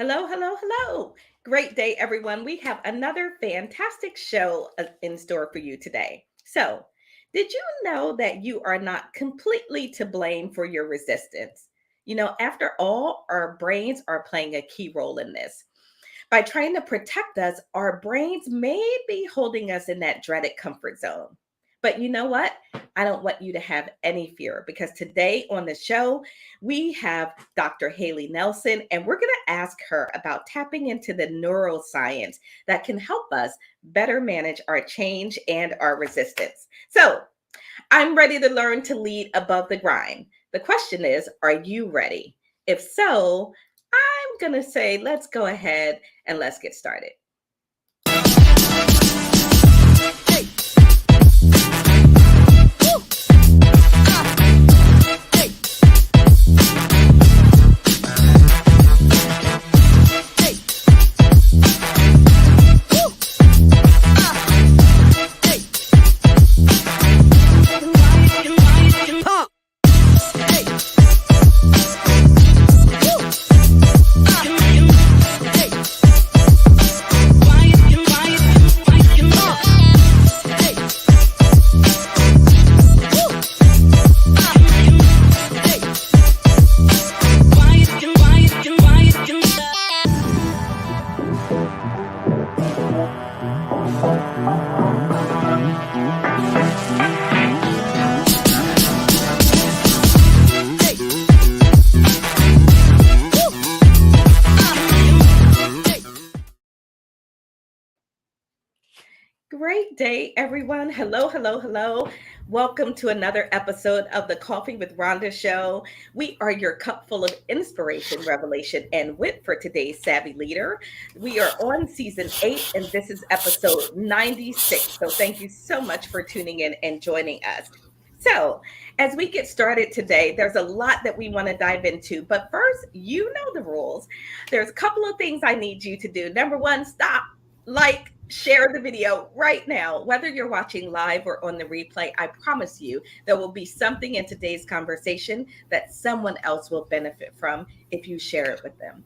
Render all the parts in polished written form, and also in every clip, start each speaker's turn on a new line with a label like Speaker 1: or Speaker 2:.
Speaker 1: Hello, hello, hello. Great day, everyone. We have another fantastic show in store for you today. So, did you know that you are not completely to blame for your resistance? After all, our brains are playing a key role in this. By trying to protect us, our brains may be holding us in that dreaded comfort zone. But you know what? I don't want you to have any fear because today on the show, we have Dr. Haley Nelson, and we're going to ask her about tapping into the neuroscience that can help us better manage our change and our resistance. So, I'm ready to learn to lead above the grind. The question is, are you ready? If so, I'm going to say, let's go ahead and let's get started. Great day, everyone. Hello, hello, hello. Welcome to another episode of the Coffee with Rhonda Show. We are your cup full of inspiration, revelation, and wit for today's savvy leader. We are on season 8, and this is episode 96. So thank you so much for tuning in and joining us. So, as we get started today, there's a lot that we want to dive into. But first, you know the rules. There's a couple of things I need you to do. Number one, stop, like, share the video right now. Whether you're watching live or on the replay, I promise you there will be something in today's conversation that someone else will benefit from if you share it with them.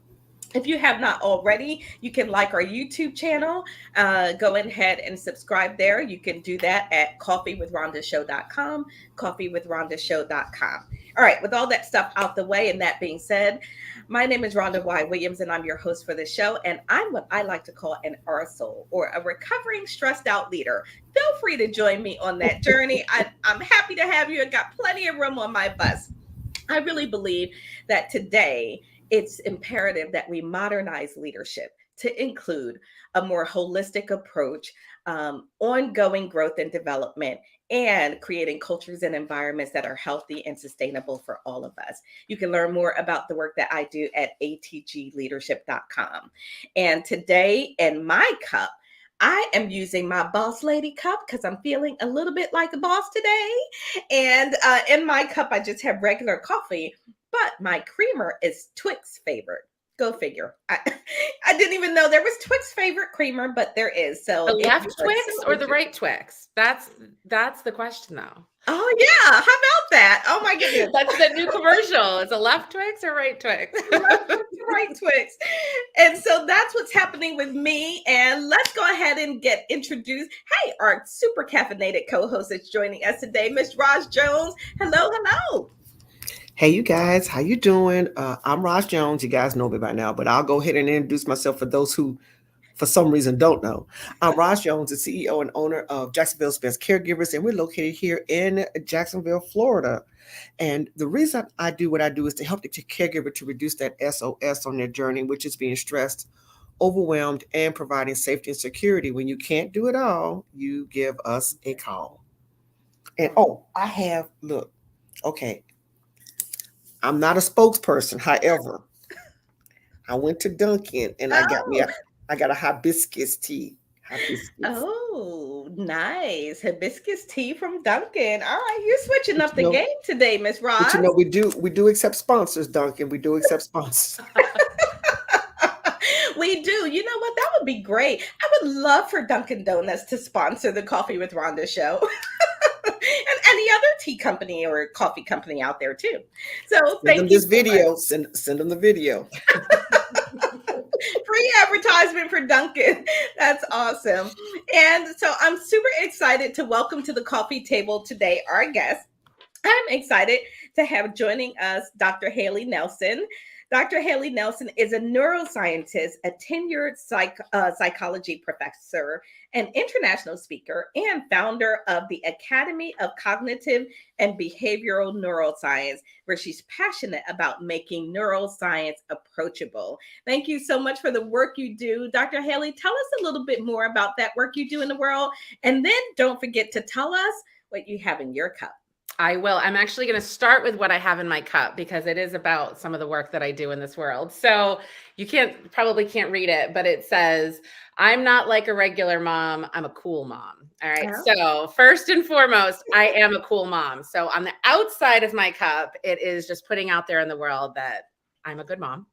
Speaker 1: If you have not already, you can like our YouTube channel. Go ahead and subscribe there. You can do that at coffeewithrhondashow.com, coffeewithrhondashow.com. All right, with all that stuff out the way and that being said, my name is Rhonda Y. Williams, and I'm your host for the show. And I'm what I like to call an arsehole, or a recovering stressed out leader. Feel free to join me on that journey. I'm happy to have you and got plenty of room on my bus. I really believe that today it's imperative that we modernize leadership to include a more holistic approach, ongoing growth and development, and creating cultures and environments that are healthy and sustainable for all of us. You can learn more about the work that I do at atgleadership.com. And today, in my cup, I am using my Boss Lady cup because I'm feeling a little bit like a boss today. And in my cup, I just have regular coffee, but my creamer is Twix favorite. Go figure. I didn't even know there was Twix favorite creamer, but there is. So
Speaker 2: the left Twix or the right Twix? That's the question, though.
Speaker 1: Oh yeah, how about that? Oh my goodness,
Speaker 2: that's the new commercial. It's a left Twix or right Twix?
Speaker 1: Right Twix. And so that's what's happening with me. And let's go ahead and get introduced. Hey, our super caffeinated co-host is joining us today, Miss Roz Jones. Hello, hello.
Speaker 3: Hey, you guys, how you doing? I'm Roz Jones. You guys know me by now, but I'll go ahead and introduce myself for those who, for some reason, don't know. I'm Roz Jones, the CEO and owner of Jacksonville Spence Caregivers, and we're located here in Jacksonville, Florida. And the reason I do what I do is to help the caregiver to reduce that SOS on their journey, which is being stressed, overwhelmed, and providing safety and security. When you can't do it all, you give us a call. And okay. I'm not a spokesperson. However, I went to Dunkin' and I got a hibiscus tea.
Speaker 1: Oh, nice. Hibiscus tea from Dunkin'. All right, you're switching up the game today, Miss Roz.
Speaker 3: But we do accept sponsors, Dunkin'. We do accept sponsors.
Speaker 1: We do. You know what? That would be great. I would love for Dunkin' Donuts to sponsor the Coffee with Rhonda show. And any other tea company or coffee company out there too. So
Speaker 3: send them this video. Send them the video.
Speaker 1: free advertisement for Duncan. That's awesome. And so I'm super excited to welcome to the coffee table today our guest. I'm excited to have joining us Dr. Haley Nelson. Dr. Haley Nelson is a neuroscientist, a tenured psychology professor, an international speaker, and founder of the Academy of Cognitive and Behavioral Neuroscience, where she's passionate about making neuroscience approachable. Thank you so much for the work you do. Dr. Haley, tell us a little bit more about that work you do in the world. And then don't forget to tell us what you have in your cup.
Speaker 2: I will. I'm actually going to start with what I have in my cup because it is about some of the work that I do in this world. So you probably can't read it, but it says, I'm not like a regular mom. I'm a cool mom. All right.
Speaker 1: Oh.
Speaker 2: So first and foremost, I am a cool mom. So on the outside of my cup, it is just putting out there in the world that I'm a good mom.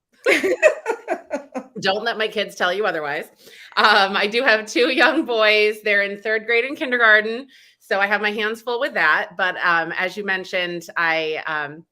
Speaker 2: Don't let my kids tell you otherwise. I do have 2 young boys. They're in 3rd grade and kindergarten. So I have my hands full with that. But as you mentioned, I'm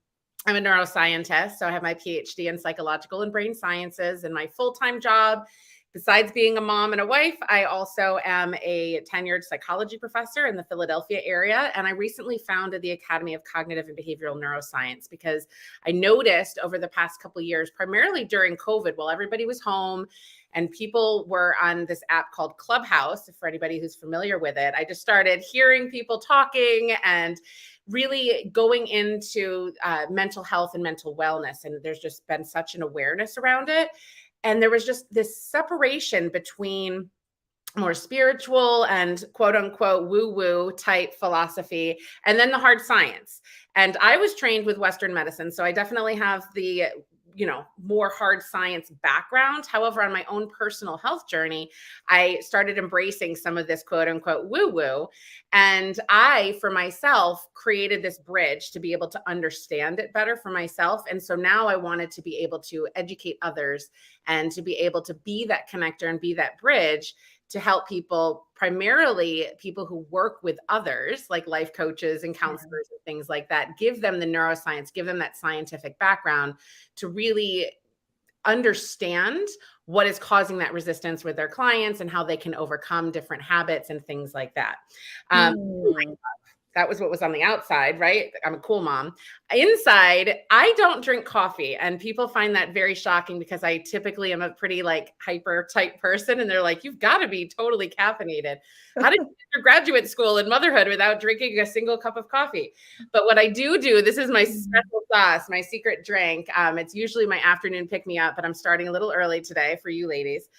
Speaker 2: a neuroscientist. So I have my PhD in psychological and brain sciences, and my full-time job, besides being a mom and a wife, I also am a tenured psychology professor in the Philadelphia area. And I recently founded the Academy of Cognitive and Behavioral Neuroscience because I noticed over the past couple of years, primarily during COVID, while everybody was home and people were on this app called Clubhouse, for anybody who's familiar with it, I just started hearing people talking and really going into mental health and mental wellness. And there's just been such an awareness around it. And there was just this separation between more spiritual and quote unquote woo-woo type philosophy, and then the hard science. And I was trained with Western medicine, so I definitely have the more hard science background. However, on my own personal health journey, I started embracing some of this quote unquote woo-woo. And I, for myself, created this bridge to be able to understand it better for myself. And so now I wanted to be able to educate others and to be able to be that connector and be that bridge to help people, primarily people who work with others, like life coaches and counselors and things like that, give them the neuroscience, give them that scientific background to really understand what is causing that resistance with their clients and how they can overcome different habits and things like that. That was what was on the outside, right? I'm a cool mom. Inside, I don't drink coffee, and people find that very shocking because I typically am a pretty hyper type person, and they're like, you've got to be totally caffeinated. How did you get through graduate school and motherhood without drinking a single cup of coffee? But what I do, this is my special sauce, my secret drink. It's usually my afternoon pick-me-up, but I'm starting a little early today for you ladies.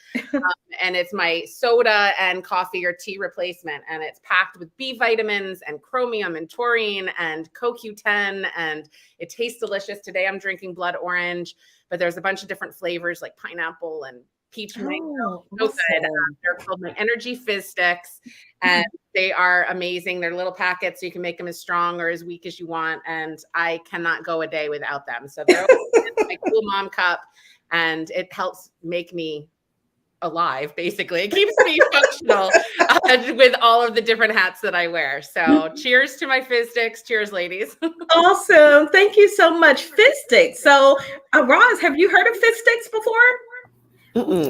Speaker 2: And it's my soda and coffee or tea replacement. And it's packed with B vitamins and chromium and taurine and CoQ10. And it tastes delicious. Today I'm drinking blood orange, but there's a bunch of different flavors like pineapple and peach mango. So good. They're called my Energy Fizz Sticks. And they are amazing. They're little packets, so you can make them as strong or as weak as you want. And I cannot go a day without them. So they're my cool mom cup. And it helps make me alive, basically. It keeps me functional with all of the different hats that I wear. So cheers to my Fizz Sticks. Cheers, ladies.
Speaker 1: Awesome. Thank you so much. Fizz Sticks. So Roz, have you heard of Fizz Sticks before?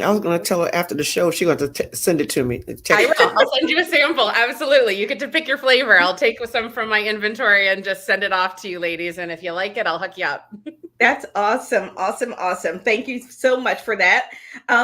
Speaker 3: I was going to tell her after the show, she's going to send it to me.
Speaker 2: I will. I'll send you a sample. Absolutely. You get to pick your flavor. I'll take some from my inventory and just send it off to you ladies. And if you like it, I'll hook you up.
Speaker 1: That's awesome. Awesome. Awesome. Thank you so much for that.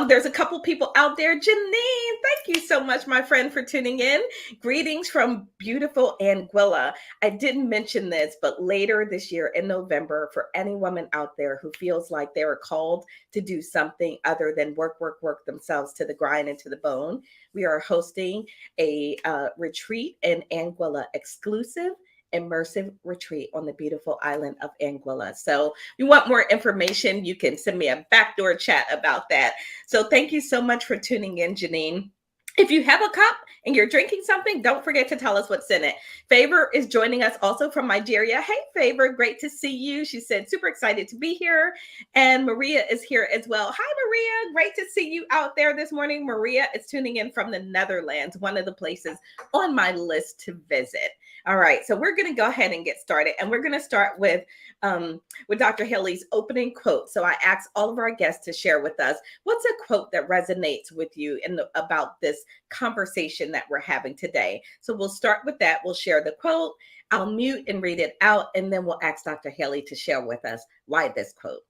Speaker 1: There's a couple people out there. Janine, thank you so much, my friend, for tuning in. Greetings from beautiful Anguilla. I didn't mention this, but later this year in November, for any woman out there who feels like they were called to do something other than work themselves to the grind and to the bone, we are hosting a retreat in Anguilla, exclusive immersive retreat on the beautiful island of Anguilla. So if you want more information, you can send me a backdoor chat about that. So thank you so much for tuning in, Janine. If you have a cup and you're drinking something, don't forget to tell us what's in it. Favor is joining us also from Nigeria. Hey, Favor, great to see you. She said, super excited to be here. And Maria is here as well. Hi, Maria. Great to see you out there this morning. Maria is tuning in from the Netherlands, one of the places on my list to visit. All right, so we're going to go ahead and get started, and we're going to start with Dr. Haley's opening quote. So I asked all of our guests to share with us what's a quote that resonates with you about this conversation that we're having today. So we'll start with that. We'll share the quote. I'll mute and read it out, and then we'll ask Dr. Haley to share with us why this quote.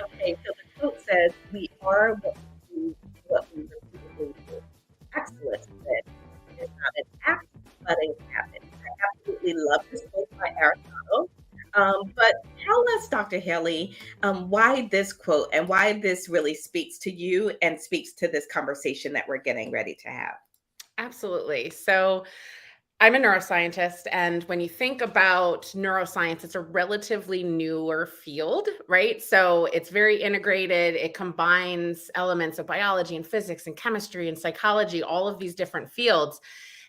Speaker 1: Okay, so the quote says, "We are what we do, what we repeatedly do." Excellent. It is not an act, but a habit. I absolutely love this quote by Aristotle. But tell us, Dr. Haley, why this quote and why this really speaks to you and speaks to this conversation that we're getting ready to have.
Speaker 2: Absolutely. So I'm a neuroscientist, and when you think about neuroscience, it's a relatively newer field, right? So it's very integrated. It combines elements of biology and physics and chemistry and psychology, all of these different fields.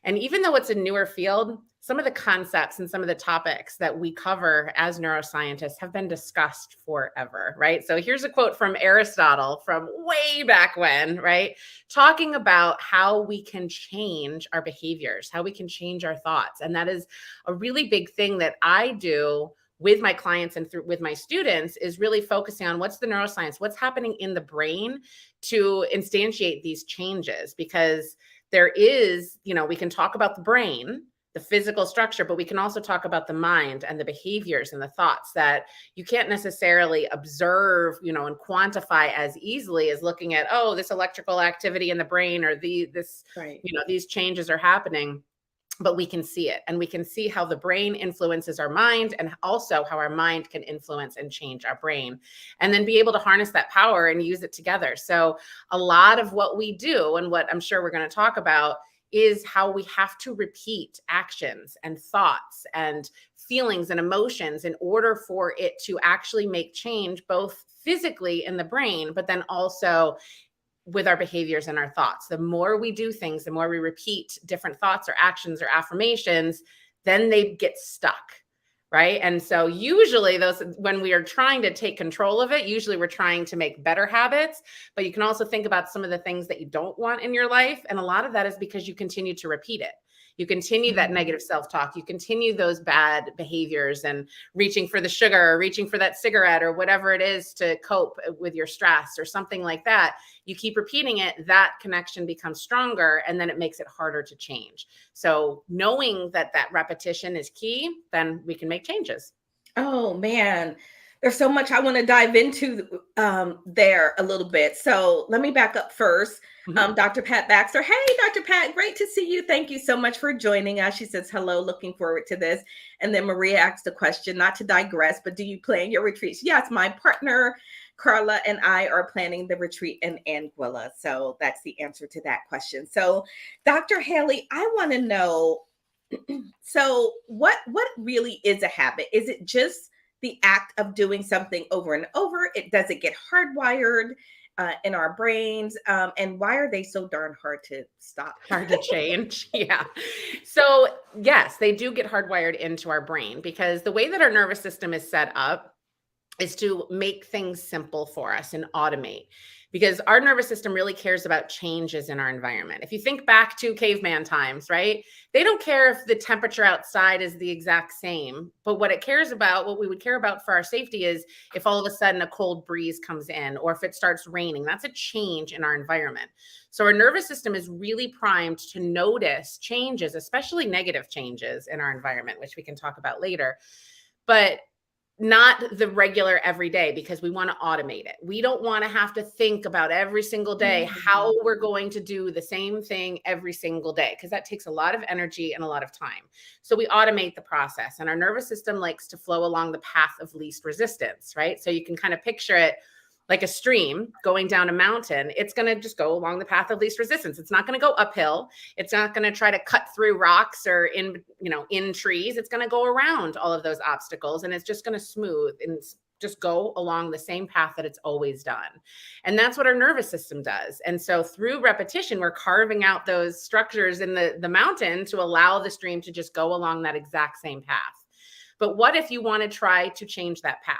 Speaker 2: And even though it's a newer field, some of the concepts and some of the topics that we cover as neuroscientists have been discussed forever, right? So here's a quote from Aristotle from way back when, right? Talking about how we can change our behaviors, how we can change our thoughts. And that is a really big thing that I do with my clients and with my students, is really focusing on what's the neuroscience, what's happening in the brain to instantiate these changes. Because there is, we can talk about the brain, the physical structure, but we can also talk about the mind and the behaviors and the thoughts that you can't necessarily observe, and quantify as easily as looking at, oh, this electrical activity in the brain, or
Speaker 1: Right.
Speaker 2: These changes are happening. But we can see it, and we can see how the brain influences our mind, and also how our mind can influence and change our brain, and then be able to harness that power and use it together. So a lot of what we do, and what I'm sure we're going to talk about, is how we have to repeat actions and thoughts and feelings and emotions in order for it to actually make change, both physically in the brain, but then also with our behaviors and our thoughts. The more we do things, the more we repeat different thoughts or actions or affirmations, then they get stuck, right? And so usually when we are trying to take control of it, usually we're trying to make better habits, but you can also think about some of the things that you don't want in your life. And a lot of that is because you continue to repeat it. You continue that negative self-talk. You continue those bad behaviors and reaching for the sugar, or reaching for that cigarette, or whatever it is to cope with your stress or something like that. You keep repeating it, that connection becomes stronger, and then it makes it harder to change. So knowing that repetition is key, then we can make changes.
Speaker 1: Oh, man. There's so much I want to dive into there a little bit. So let me back up first. Dr. Pat Baxter. Hey, Dr. Pat, great to see you. Thank you so much for joining us. She says, hello, looking forward to this. And then Maria asked a question, not to digress, but do you plan your retreats? Yes, my partner, Carla, and I are planning the retreat in Anguilla. So that's the answer to that question. So Dr. Haley, I want to know, so what really is a habit? Is it just the act of doing something over and over? Does it get hardwired in our brains? And why are they so darn hard to stop?
Speaker 2: Hard to change. Yeah. So yes, they do get hardwired into our brain, because the way that our nervous system is set up is to make things simple for us and automate. Because our nervous system really cares about changes in our environment. If you think back to caveman times, right? They don't care if the temperature outside is the exact same, but what we would care about for our safety is if all of a sudden a cold breeze comes in, or if it starts raining. That's a change in our environment. So our nervous system is really primed to notice changes, especially negative changes in our environment, which we can talk about later. But not the regular everyday, because we want to automate it. We don't want to have to think about every single day how we're going to do the same thing every single day, because that takes a lot of energy and a lot of time. So we automate the process, and our nervous system likes to flow along the path of least resistance, right? So you can kind of picture it like a stream going down a mountain. It's going to just go along the path of least resistance. It's not going to go uphill. It's not going to try to cut through rocks or in trees. It's going to go around all of those obstacles, and it's just going to smooth and just go along the same path that it's always done. And that's what our nervous system does. And so through repetition, we're carving out those structures in the mountain to allow the stream to just go along that exact same path. But what if you want to try to change that path?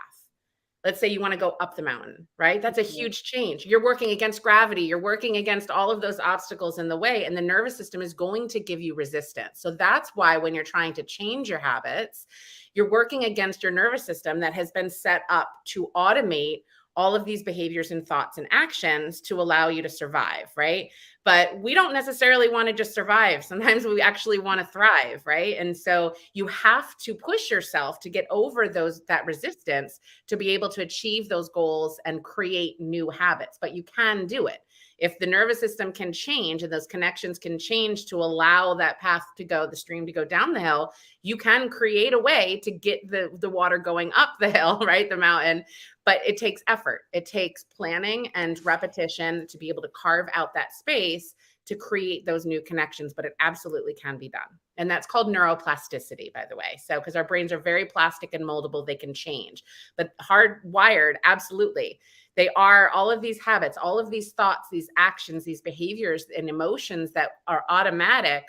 Speaker 2: Let's say you want to go up the mountain, right? That's a huge change. You're working against gravity. You're working against all of those obstacles in the way, and the nervous system is going to give you resistance. So that's why when you're trying to change your habits, you're working against your nervous system that has been set up to automate all of these behaviors and thoughts and actions to allow you to survive, right? But we don't necessarily want to just survive. Sometimes we actually want to thrive, right? And so you have to push yourself to get over that resistance to be able to achieve those goals and create new habits. But you can do it. If the nervous system can change and those connections can change to allow that path to go, the stream to go down the hill, you can create a way to get the water going up the hill, right? The mountain. But it takes effort. It takes planning and repetition to be able to carve out that space to create those new connections, but it absolutely can be done. And that's called neuroplasticity, by the way. So, because our brains are very plastic and moldable, they can change, but hardwired, absolutely. They are all of these habits, all of these thoughts, these actions, these behaviors and emotions that are automatic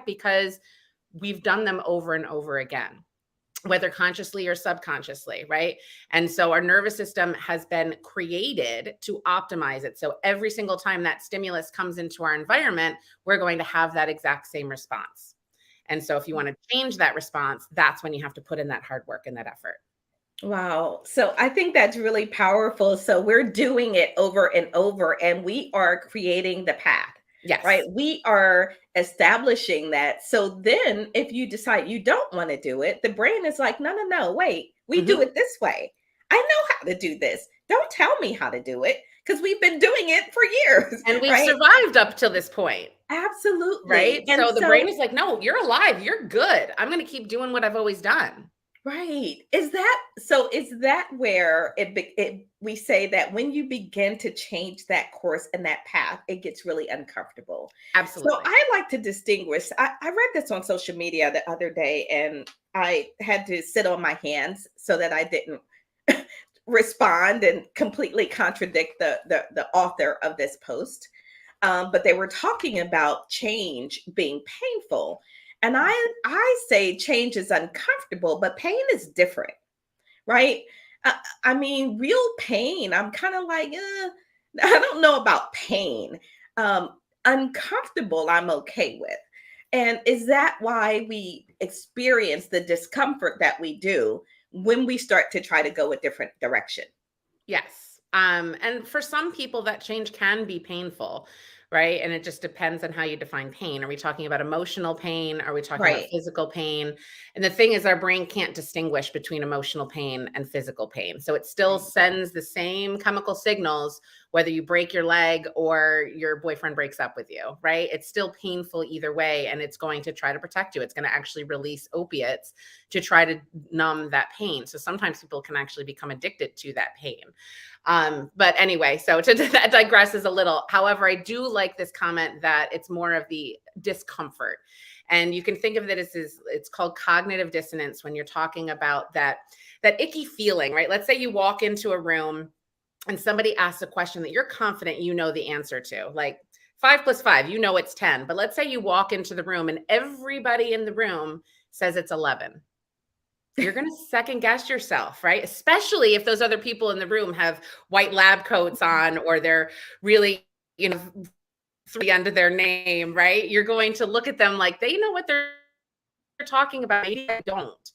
Speaker 2: because we've done them over and over again, whether consciously or subconsciously, right? And so our nervous system has been created to optimize it. So every single time that stimulus comes into our environment, we're going to have that exact same response. And so if you want to change that response, that's when you have to put in that hard work and that effort.
Speaker 1: Wow. So I think that's really powerful. So we're doing it over and over, and we are creating the path.
Speaker 2: Yes.
Speaker 1: Right. We are establishing that. So then if you decide you don't want to do it, the brain is like, no, wait, we do it this way. I know how to do this. Don't tell me how to do it, because we've been doing it for years.
Speaker 2: And we've survived up till this point.
Speaker 1: Absolutely.
Speaker 2: Right. And so the brain is like, no, you're alive. You're good. I'm going to keep doing what I've always done.
Speaker 1: Right. Is that where we say that when you begin to change that course and that path, it gets really uncomfortable?
Speaker 2: Absolutely.
Speaker 1: So I like to distinguish. I read this on social media the other day, and I had to sit on my hands so that I didn't respond and completely contradict the author of this post. But they were talking about change being painful. And I say change is uncomfortable, but pain is different, right? I mean, real pain, I'm kind of like, I don't know about pain. Uncomfortable, I'm okay with. And is that why we experience the discomfort that we do when we start to try to go a different direction?
Speaker 2: Yes. And for some people, that change can be painful. Right. And it just depends on how you define pain. Are we talking about emotional pain? Are we talking about physical pain? And the thing is, our brain can't distinguish between emotional pain and physical pain. So it still sends the same chemical signals, whether you break your leg or your boyfriend breaks up with you, right? It's still painful either way. And it's going to try to protect you. It's going to actually release opiates to try to numb that pain. So sometimes people can actually become addicted to that pain. But anyway, so that digresses a little. However, I do like this comment that it's more of the discomfort. And you can think of it as it's called cognitive dissonance when you're talking about that icky feeling, right? Let's say you walk into a room and somebody asks a question that you're confident you know the answer to, like 5 + 5, you know it's 10. But let's say you walk into the room and everybody in the room says it's 11. You're going to second guess yourself, right? Especially if those other people in the room have white lab coats on, or they're really, 3 under their name, right? You're going to look at them like they know what they're talking about. Maybe they don't,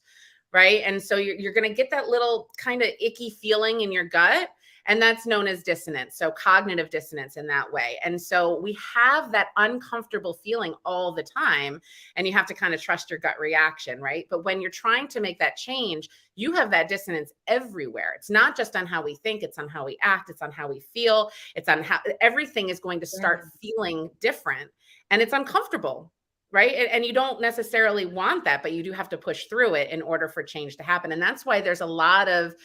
Speaker 2: right? And so you're going to get that little kind of icky feeling in your gut. And that's known as dissonance. So cognitive dissonance in that way. And so we have that uncomfortable feeling all the time, and you have to kind of trust your gut reaction, right? But when you're trying to make that change, you have that dissonance everywhere. It's not just on how we think, it's on how we act, it's on how we feel, it's on how everything is going to start feeling different, and it's uncomfortable. Right. And you don't necessarily want that, but you do have to push through it in order for change to happen. And that's why there's a lot of,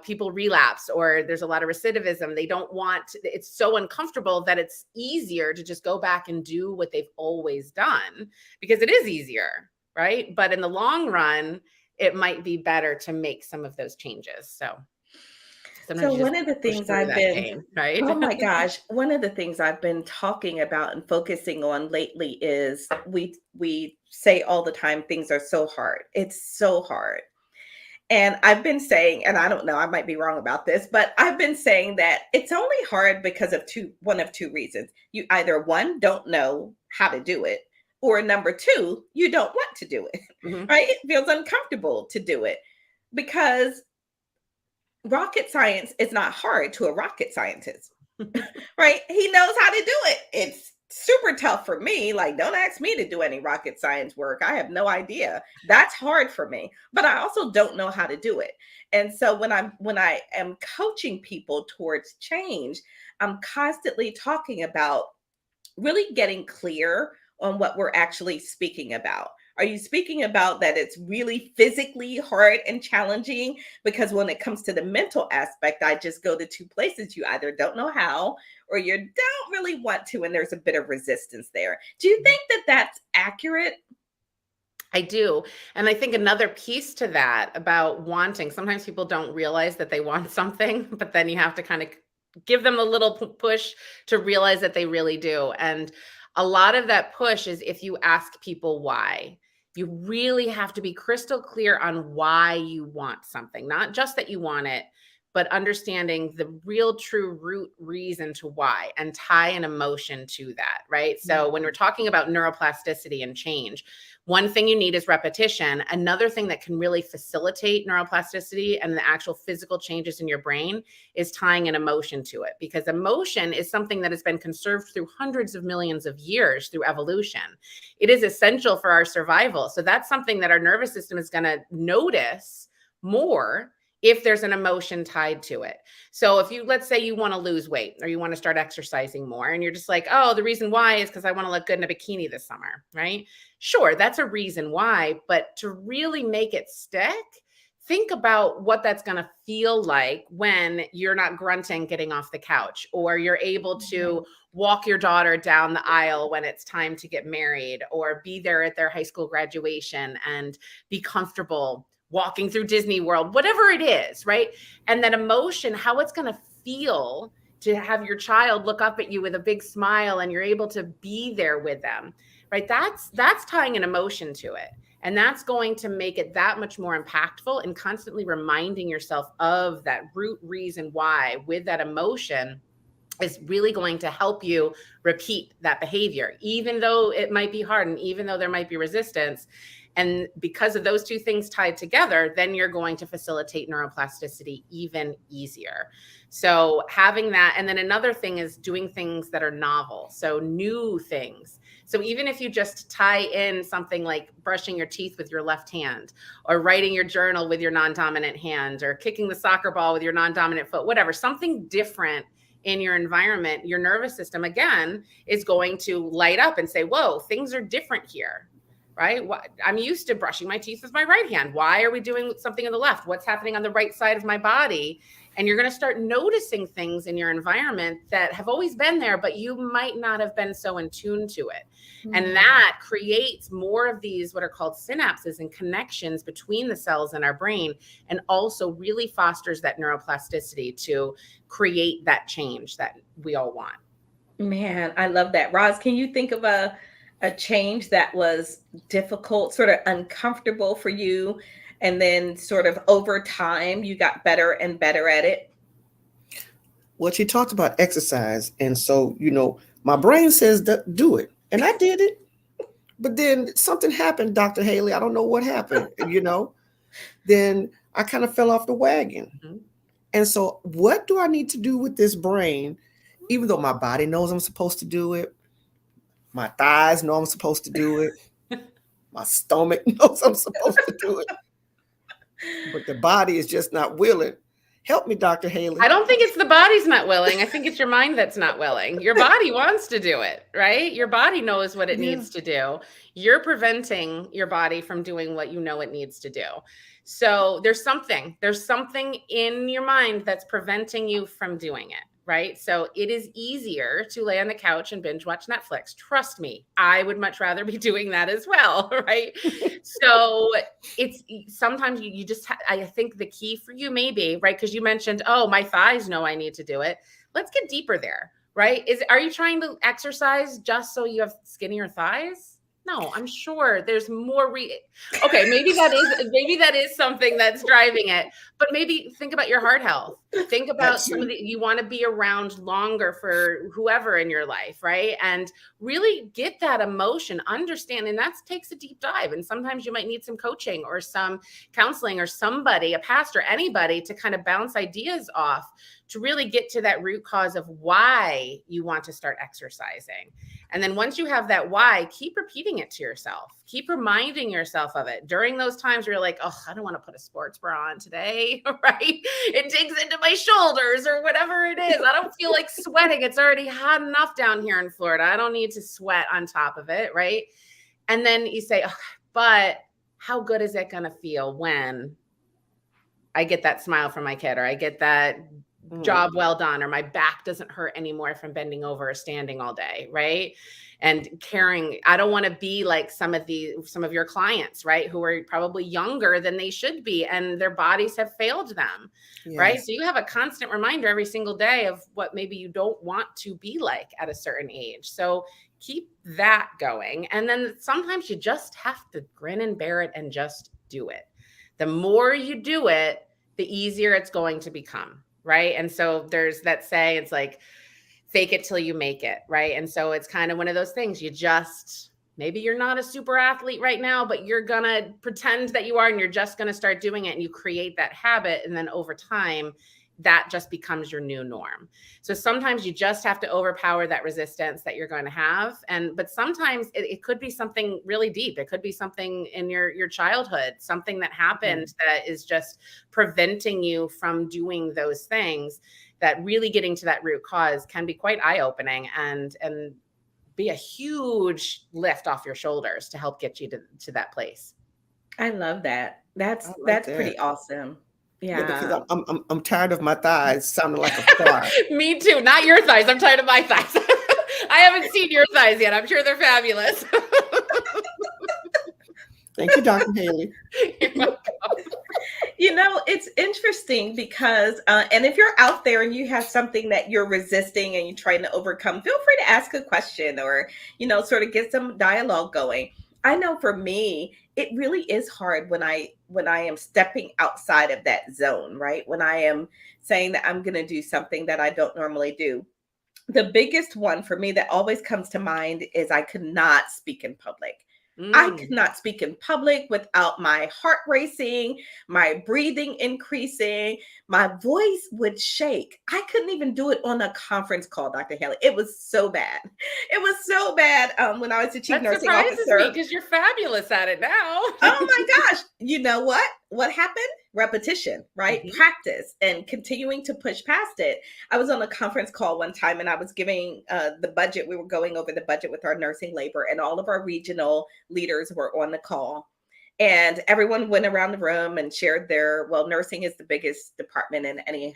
Speaker 2: people relapse, or there's a lot of recidivism. They don't want, it's so uncomfortable that it's easier to just go back and do what they've always done, because it is easier. Right. But in the long run, it might be better to make some of those changes. So
Speaker 1: one of the things I've been,
Speaker 2: pain, right?
Speaker 1: Oh my gosh, one of the things I've been talking about and focusing on lately is we say all the time, things are so hard. It's so hard. And I've been saying, and I don't know, I might be wrong about this, but I've been saying that it's only hard because of one of two reasons. You either one, don't know how to do it, or number two, you don't want to do it, right? It feels uncomfortable to do it because rocket science is not hard to a rocket scientist, right? He knows how to do it. It's super tough for me. Like, don't ask me to do any rocket science work. I have no idea. That's hard for me, but I also don't know how to do it. And so when I am coaching people towards change, I'm constantly talking about really getting clear on what we're actually speaking about. Are you speaking about that it's really physically hard and challenging? Because when it comes to the mental aspect, I just go to two places. You either don't know how or you don't really want to, and there's a bit of resistance there. Do you think that that's accurate?
Speaker 2: I do. And I think another piece to that about wanting, sometimes people don't realize that they want something, but then you have to kind of give them a little push to realize that they really do. And a lot of that push is if you ask people why. You really have to be crystal clear on why you want something, not just that you want it, but understanding the real true root reason to why and tie an emotion to that, right? So when we're talking about neuroplasticity and change, one thing you need is repetition. Another thing that can really facilitate neuroplasticity and the actual physical changes in your brain is tying an emotion to it, because emotion is something that has been conserved through hundreds of millions of years through evolution. It is essential for our survival. So that's something that our nervous system is going to notice more if there's an emotion tied to it. So if you, let's say you want to lose weight or you want to start exercising more and you're just like, oh, the reason why is because I want to look good in a bikini this summer, right? Sure, that's a reason why, but to really make it stick, think about what that's going to feel like when you're not grunting getting off the couch, or you're able to walk your daughter down the aisle when it's time to get married, or be there at their high school graduation and be comfortable walking through Disney World, whatever it is, right? And that emotion, how it's going to feel to have your child look up at you with a big smile and you're able to be there with them, right? That's tying an emotion to it. And that's going to make it that much more impactful, and constantly reminding yourself of that root reason why with that emotion is really going to help you repeat that behavior, even though it might be hard and even though there might be resistance. And because of those two things tied together, then you're going to facilitate neuroplasticity even easier. So having that, and then another thing is doing things that are novel. So new things. So even if you just tie in something like brushing your teeth with your left hand, or writing your journal with your non-dominant hand, or kicking the soccer ball with your non-dominant foot, whatever, something different in your environment, your nervous system, again, is going to light up and say, whoa, things are different here. Right? I'm used to brushing my teeth with my right hand. Why are we doing something on the left? What's happening on the right side of my body? And you're going to start noticing things in your environment that have always been there, but you might not have been so in tune to it. And that creates more of these, what are called synapses and connections between the cells in our brain, and also really fosters that neuroplasticity to create that change that we all want.
Speaker 1: Man, I love that. Roz, can you think of a change that was difficult, sort of uncomfortable for you, and then sort of over time you got better and better at it?
Speaker 3: Well, she talked about exercise, and so my brain says do it, and I did it, but then something happened, Dr. Haley. I don't know what happened. Then I kind of fell off the wagon. And so what do I need to do with this brain, even though my body knows I'm supposed to do it? My thighs know I'm supposed to do it. My stomach knows I'm supposed to do it. But the body is just not willing. Help me, Dr. Haley.
Speaker 2: I don't think it's the body's not willing. I think it's your mind that's not willing. Your body wants to do it, right? Your body knows what it needs to do. You're preventing your body from doing what you know it needs to do. So there's something in your mind that's preventing you from doing it. Right? So it is easier to lay on the couch and binge watch Netflix. Trust me, I would much rather be doing that as well. Right? So it's sometimes you just, I think the key for you maybe, right? Because you mentioned, oh, my thighs know I need to do it. Let's get deeper there, right? Are you trying to exercise just so you have skinnier thighs? No, I'm sure there's more. Okay, maybe that is something that's driving it. But maybe think about your heart health. Think about some of the, you want to be around longer for whoever in your life, right? And really get that emotion, understand, and that takes a deep dive. And sometimes you might need some coaching or some counseling or somebody, a pastor, anybody to kind of bounce ideas off to really get to that root cause of why you want to start exercising. And then once you have that why, keep repeating it to yourself. Keep reminding yourself of it during those times where you're like, oh, I don't want to put a sports bra on today, right? It digs into my shoulders or whatever it is. I don't feel like sweating. It's already hot enough down here in Florida. I don't need to sweat on top of it, right? And then you say, oh, but how good is it going to feel when I get that smile from my kid, or I get that job well done, or my back doesn't hurt anymore from bending over or standing all day, right? And caring. I don't want to be like some of your clients, right, who are probably younger than they should be, and their bodies have failed them, right? So you have a constant reminder every single day of what maybe you don't want to be like at a certain age. So keep that going. And then sometimes you just have to grin and bear it and just do it. The more you do it, the easier it's going to become. Right. And so there's that say, it's like, fake it till you make it. Right. And so it's kind of one of those things. You just, maybe you're not a super athlete right now, but you're going to pretend that you are, and you're just going to start doing it, and you create that habit. And then over time, that just becomes your new norm. So sometimes you just have to overpower that resistance that you're going to have. But sometimes it could be something really deep. It could be something in your childhood, something that happened that is just preventing you from doing those things. That really getting to that root cause can be quite eye-opening and be a huge lift off your shoulders to help get you to that place.
Speaker 1: I love that. That's pretty awesome. Yeah,
Speaker 3: because I'm tired of my thighs sounding like a choir.
Speaker 2: Me too. Not your thighs. I'm tired of my thighs. I haven't seen your thighs yet. I'm sure they're fabulous.
Speaker 3: Thank you, Dr. Haley.
Speaker 2: You're welcome.
Speaker 1: You know, it's interesting because, and if you're out there and you have something that you're resisting and you're trying to overcome, feel free to ask a question or, sort of get some dialogue going. I know for me, it really is hard when I am stepping outside of that zone, right? When I am saying that I'm going to do something that I don't normally do. The biggest one for me that always comes to mind is I could not speak in public. I could not speak in public without my heart racing, my breathing increasing, my voice would shake. I couldn't even do it on a conference call, Dr. Haley. It was so bad. It was so bad when I was the chief nursing officer.
Speaker 2: That surprises me because you're fabulous at it now.
Speaker 1: Oh my gosh. You know what? What happened? Repetition, right? Mm-hmm. Practice and continuing to push past it. I was on a conference call one time and I was giving the budget. We were going over the budget with our nursing labor, and all of our regional leaders were on the call. And everyone went around the room and shared nursing is the biggest department in any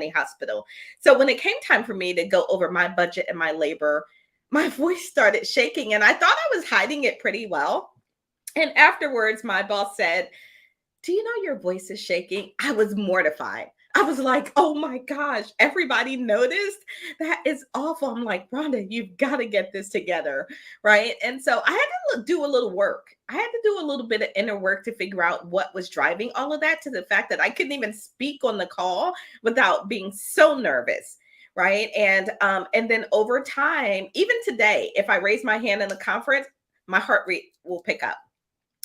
Speaker 1: hospital. So when it came time for me to go over my budget and my labor, my voice started shaking, and I thought I was hiding it pretty well. And afterwards, my boss said, "Do you know your voice is shaking?" I was mortified. I was like, oh my gosh, everybody noticed? That is awful. I'm like, Rhonda, you've got to get this together, right? And so I had to do a little work. I had to do a little bit of inner work to figure out what was driving all of that, to the fact that I couldn't even speak on the call without being so nervous, right? And then over time, even today, if I raise my hand in the conference, my heart rate will pick up.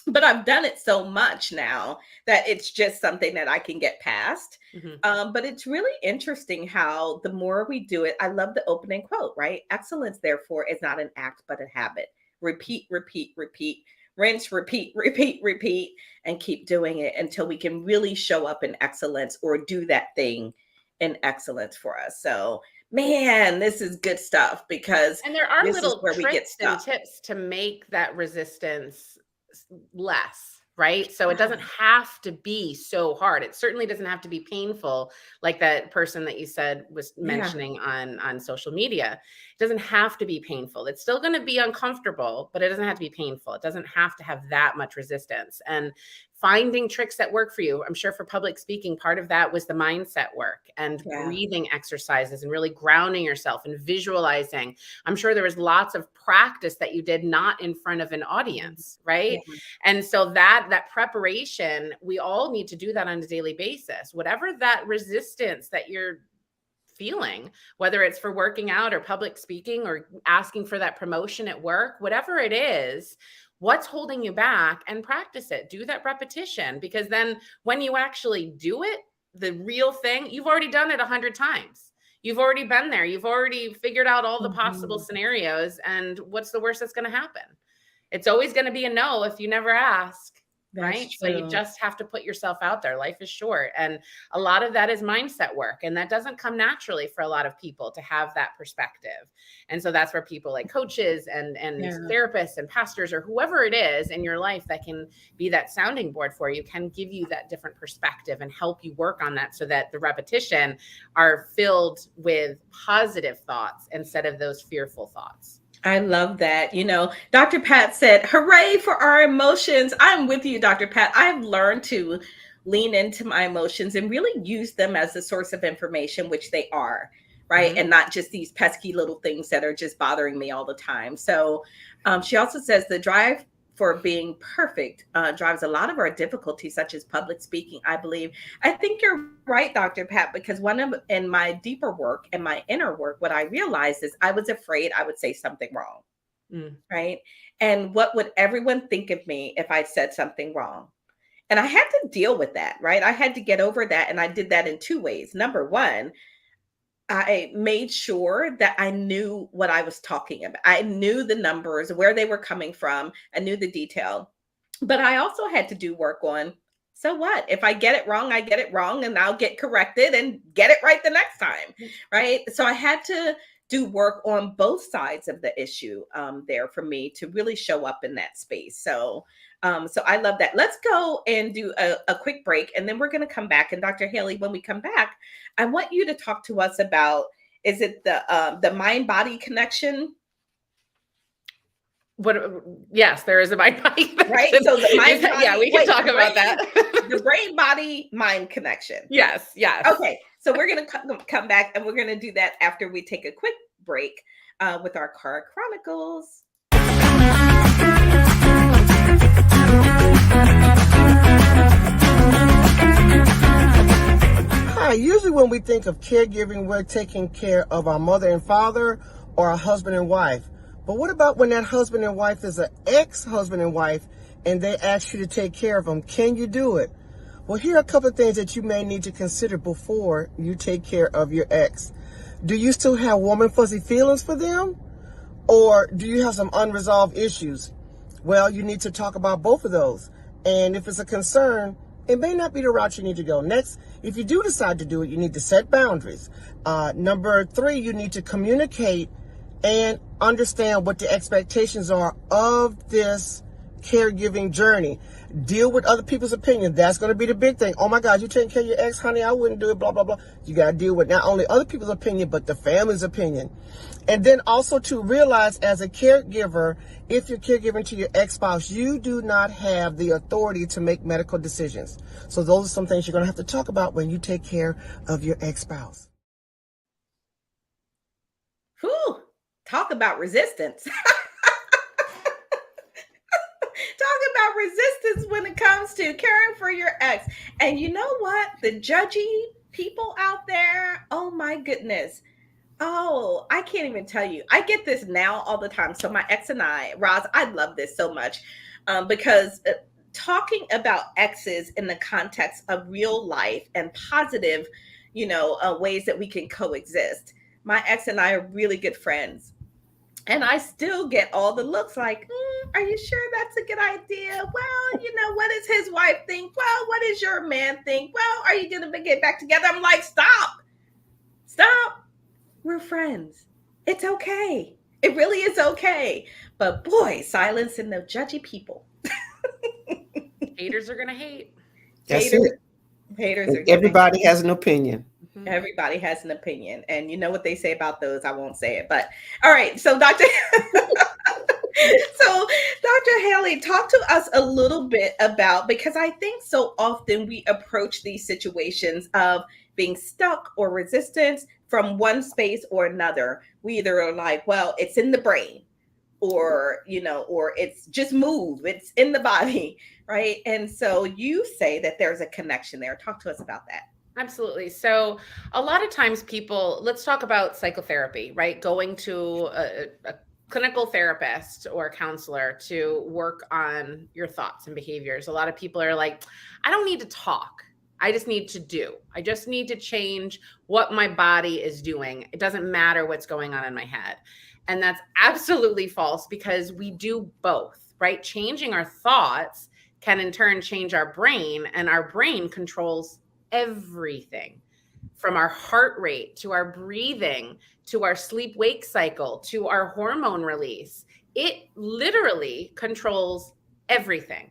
Speaker 1: But I've done it so much now that it's just something that I can get past. Mm-hmm. But it's really interesting how the more we do it, I love the opening quote, right? Excellence, therefore, is not an act, but a habit. Repeat, repeat, repeat, rinse, repeat, repeat, repeat, and keep doing it until we can really show up in excellence or do that thing in excellence for us. So, man, this is good stuff, because
Speaker 2: and there are little tricks and tips to make that resistance less, right? So it doesn't have to be so hard. It certainly doesn't have to be painful, like that person that you said was mentioning on social media. It doesn't have to be painful. It's still going to be uncomfortable, but it doesn't have to be painful. It doesn't have to have that much resistance. And finding tricks that work for you. I'm sure for public speaking, part of that was the mindset work and breathing exercises and really grounding yourself and visualizing. I'm sure there was lots of practice that you did not in front of an audience, right? And so that preparation, we all need to do that on a daily basis. Whatever that resistance that you're feeling, whether it's for working out or public speaking or asking for that promotion at work, whatever it is, what's holding you back, and practice it. Do that repetition, because then when you actually do it, the real thing, you've already done it 100 times. You've already been there. You've already figured out all the possible scenarios. And what's the worst that's going to happen? It's always going to be a no if you never ask. Right. So you just have to put yourself out there. Life is short. And a lot of that is mindset work. And that doesn't come naturally for a lot of people to have that perspective. And so that's where people like coaches and therapists and pastors or whoever it is in your life that can be that sounding board for you, can give you that different perspective and help you work on that, so that the repetition are filled with positive thoughts instead of those fearful thoughts.
Speaker 1: I love that. Dr. Pat said, hooray for our emotions. I'm with you, Dr. Pat. I've learned to lean into my emotions and really use them as a source of information, which they are, right? And not just these pesky little things that are just bothering me all the time. So she also says the drive for being perfect drives a lot of our difficulties, such as public speaking, I believe. I think you're right, Dr. Pat, because in my deeper work and my inner work, what I realized is I was afraid I would say something wrong, right? And what would everyone think of me if I said something wrong? And I had to deal with that, right? I had to get over that. And I did that in two ways. Number one, I made sure that I knew what I was talking about. I knew the numbers, where they were coming from. I knew the detail. But I also had to do work on, so what? If I get it wrong, I get it wrong, and I'll get corrected and get it right the next time, right? So I had to do work on both sides of the issue there for me to really show up in that space. So I love that. Let's go and do a quick break, and then we're going to come back. And Dr. Haley, when we come back, I want you to talk to us about, is it the mind-body connection?
Speaker 2: Yes, there is a mind-body connection.
Speaker 1: Right? So the mind-body,
Speaker 2: yeah, we can talk about that.
Speaker 1: The brain-body-mind connection.
Speaker 2: Yes.
Speaker 1: Okay, so we're going to come back, and we're going to do that after we take a quick break with our Car Chronicles.
Speaker 3: Hi, usually when we think of caregiving, we're taking care of our mother and father or our husband and wife. But what about when that husband and wife is an ex-husband and wife and they ask you to take care of them? Can you do it? Well, here are a couple of things that you may need to consider before you take care of your ex. Do you still have warm and fuzzy feelings for them? Or do you have some unresolved issues? Well, you need to talk about both of those. And if it's a concern, it may not be the route you need to go. Next, if you do decide to do it, you need to set boundaries. Number 3, you need to communicate and understand what the expectations are of this caregiving journey. Deal with other people's opinion. That's going to be the big thing. Oh my God, you taking care of your ex, honey? I wouldn't do it, blah, blah, blah. You got to deal with not only other people's opinion, but the family's opinion. And then also to realize as a caregiver, if you're caregiving to your ex-spouse, you do not have the authority to make medical decisions. So those are some things you're going to have to talk about when you take care of your ex-spouse.
Speaker 1: Whew, talk about resistance. Talk about resistance when it comes to caring for your ex. And you know what? The judgy people out there, oh my goodness. Oh, I can't even tell you. I get this now all the time. So my ex and I, Roz, I love this so much because talking about exes in the context of real life and positive, ways that we can coexist. My ex and I are really good friends. And I still get all the looks like, are you sure that's a good idea? Well, what does his wife think? Well, what does your man think? Well, are you going to get back together? I'm like, stop. We're friends. It's okay. It really is okay. But boy, silence in the judgy people.
Speaker 2: Haters are going to hate.
Speaker 3: That's
Speaker 1: Haters,
Speaker 3: it.
Speaker 1: haters
Speaker 3: And
Speaker 1: are gonna.
Speaker 3: everybody has an opinion.
Speaker 2: Mhm.
Speaker 1: Everybody has an opinion, and you know what they say about those. I won't say it, but all right. So, Dr. So, Dr. Haley, talk to us a little bit about, because I think so often we approach these situations of being stuck or resistance from one space or another. We either are like, well, it's in the brain, or or it's just move, it's in the body, right? And so you say that there's a connection there. Talk to us about that.
Speaker 2: Absolutely. So a lot of times people, let's talk about psychotherapy, right? Going to a clinical therapist or counselor to work on your thoughts and behaviors. A lot of people are like, I don't need to talk. I just need to do. I just need to change what my body is doing. It doesn't matter what's going on in my head. And that's absolutely false, because we do both, right? Changing our thoughts can in turn change our brain, and our brain controls everything from our heart rate to our breathing to our sleep wake cycle to our hormone release. It literally controls everything.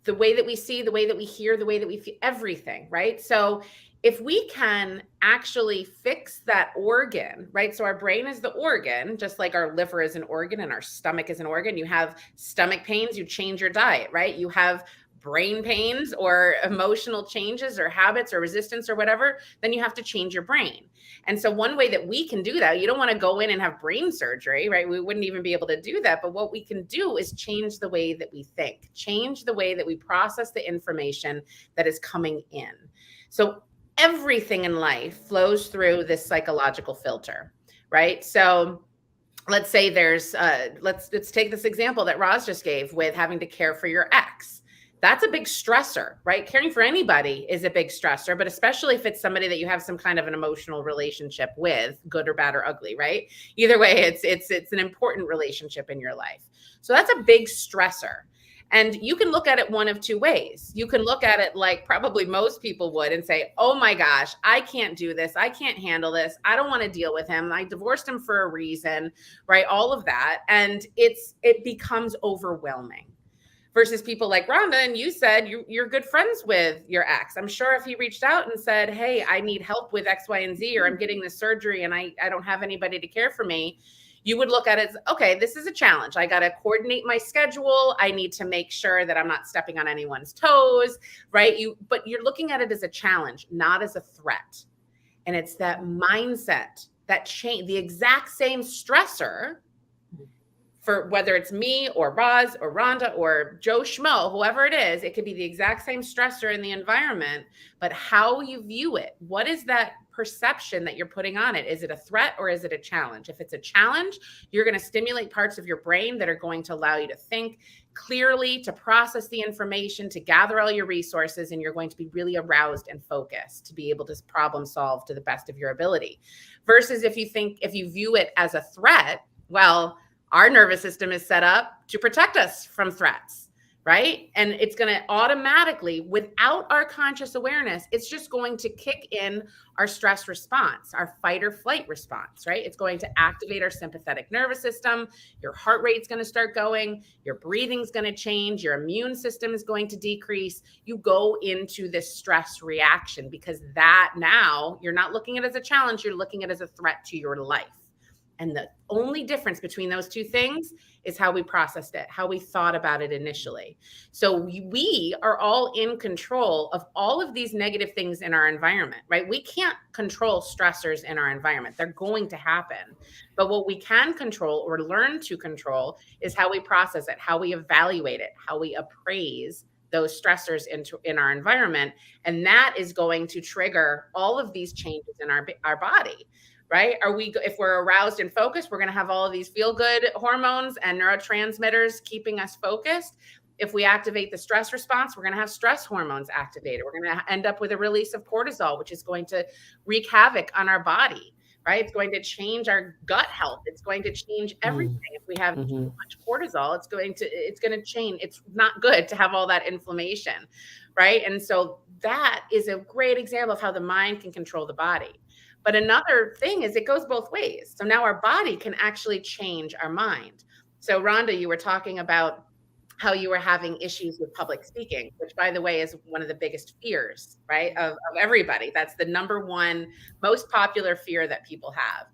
Speaker 2: The way that we see, the way that we hear, the way that we feel, everything, right? So if we can actually fix that organ, right? So our brain is the organ, just like our liver is an organ and our stomach is an organ. You have stomach pains, you change your diet, right? You have brain pains or emotional changes or habits or resistance or whatever, then you have to change your brain. And so one way that we can do that, you don't want to go in and have brain surgery, right? We wouldn't even be able to do that. But what we can do is change the way that we think, change the way that we process the information that is coming in. So everything in life flows through this psychological filter, right? So let's say there's, let's take this example that Roz just gave with having to care for your ex. That's a big stressor, right? Caring for anybody is a big stressor, but especially if it's somebody that you have some kind of an emotional relationship with, good or bad or ugly, right? Either way, it's an important relationship in your life. So that's a big stressor. And you can look at it one of two ways. You can look at it like probably most people would and say, oh my gosh, I can't do this. I can't handle this. I don't want to deal with him. I divorced him for a reason, right? All of that. And it becomes overwhelming. Versus people like Rhonda, and you said you're good friends with your ex. I'm sure if he reached out and said, hey, I need help with X, Y, and Z, or I'm getting this surgery and I don't have anybody to care for me, you would look at it as, okay, this is a challenge. I got to coordinate my schedule. I need to make sure that I'm not stepping on anyone's toes, right? But you're looking at it as a challenge, not as a threat. And it's that mindset, that change, the exact same stressor, for whether it's me or Roz or Rhonda or Joe Schmo, whoever it is, it could be the exact same stressor in the environment, but how you view it, what is that perception that you're putting on it? Is it a threat or is it a challenge? If it's a challenge, you're going to stimulate parts of your brain that are going to allow you to think clearly, to process the information, to gather all your resources, and you're going to be really aroused and focused to be able to problem solve to the best of your ability. Versus if you view it as a threat, well, our nervous system is set up to protect us from threats, right? And it's going to automatically, without our conscious awareness, it's just going to kick in our stress response, our fight or flight response, right? It's going to activate our sympathetic nervous system. Your heart rate's going to start going. Your breathing's going to change. Your immune system is going to decrease. You go into this stress reaction because that now you're not looking at it as a challenge. You're looking at it as a threat to your life. And the only difference between those two things is how we processed it, how we thought about it initially. So we are all in control of all of these negative things in our environment, right? We can't control stressors in our environment. They're going to happen. But what we can control or learn to control is how we process it, how we evaluate it, how we appraise those stressors in our environment. And that is going to trigger all of these changes in our body. Right? If we're aroused and focused, we're going to have all of these feel-good hormones and neurotransmitters keeping us focused. If we activate the stress response, we're going to have stress hormones activated. We're going to end up with a release of cortisol, which is going to wreak havoc on our body, right? It's going to change our gut health. It's going to change everything. If we have too much cortisol, it's going to change. It's not good to have all that inflammation, right? And so that is a great example of how the mind can control the body. But another thing is it goes both ways. So now our body can actually change our mind. So Rhonda, you were talking about how you were having issues with public speaking, which, by the way, is one of the biggest fears, right, of everybody. That's the number one most popular fear that people have.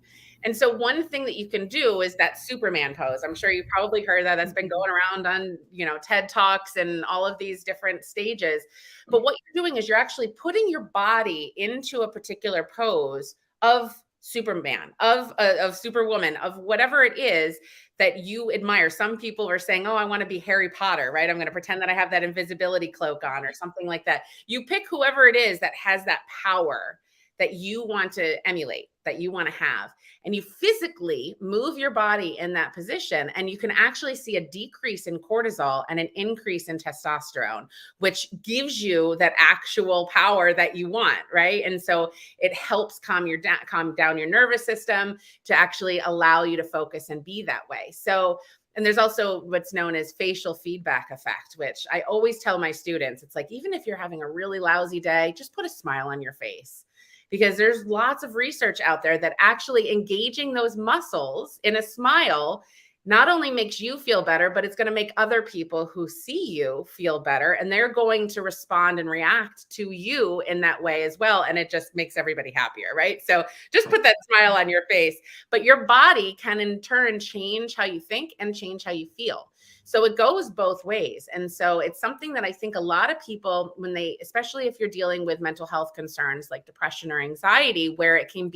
Speaker 2: And so one thing that you can do is that Superman pose. I'm sure you've probably heard that. That's been going around on, TED Talks and all of these different stages. But what you're doing is you're actually putting your body into a particular pose of Superman, of Superwoman, of whatever it is that you admire. Some people are saying, oh, I want to be Harry Potter, right? I'm going to pretend that I have that invisibility cloak on or something like that. You pick whoever it is that has that power that you want to emulate, that you want to have. And you physically move your body in that position, and you can actually see a decrease in cortisol and an increase in testosterone, which gives you that actual power that you want, right? And so it helps calm down your nervous system to actually allow you to focus and be that way. So, and there's also what's known as facial feedback effect, which I always tell my students, it's like, even if you're having a really lousy day, just put a smile on your face. Because there's lots of research out there that actually engaging those muscles in a smile not only makes you feel better, but it's going to make other people who see you feel better. And they're going to respond and react to you in that way as well. And it just makes everybody happier, right? So just put that smile on your face. But your body can in turn change how you think and change how you feel. So it goes both ways. And so it's something that I think a lot of people, when they, especially if you're dealing with mental health concerns like depression or anxiety, where it can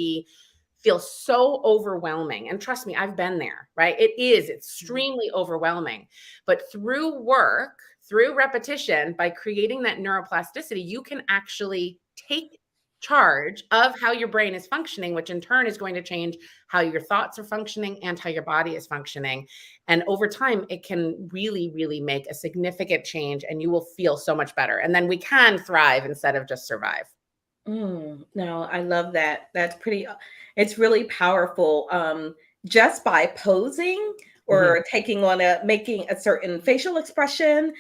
Speaker 2: feel so overwhelming. And trust me, I've been there, right? It is extremely overwhelming. But through work, through repetition, by creating that neuroplasticity, you can actually take charge of how your brain is functioning, which in turn is going to change how your thoughts are functioning and how your body is functioning. And over time, it can really, really make a significant change, and you will feel so much better. And then we can thrive instead of just survive.
Speaker 1: No, I love that. It's really powerful. Just by posing or making a certain facial expression,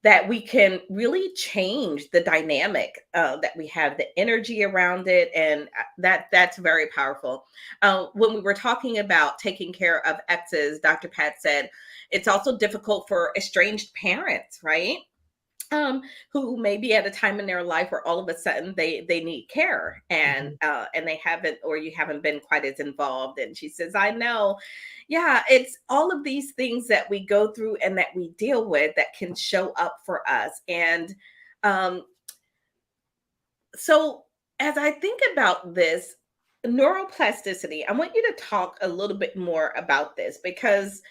Speaker 1: that we can really change the dynamic that we have, the energy around it. And that's very powerful. When we were talking about taking care of exes, Dr. Pat said, it's also difficult for estranged parents, right? Who may be at a time in their life where all of a sudden they need care, and they haven't, or you haven't been quite as involved. And she says, I know. Yeah, it's all of these things that we go through and that we deal with that can show up for us. And so as I think about this neuroplasticity, I want you to talk a little bit more about this, because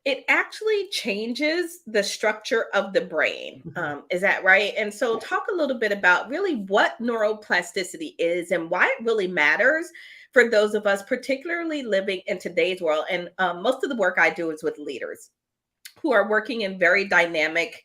Speaker 1: it actually changes the structure of the brain. Is that right? And so talk a little bit about really what neuroplasticity is and why it really matters for those of us, particularly living in today's world. And most of the work I do is with leaders who are working in very dynamic,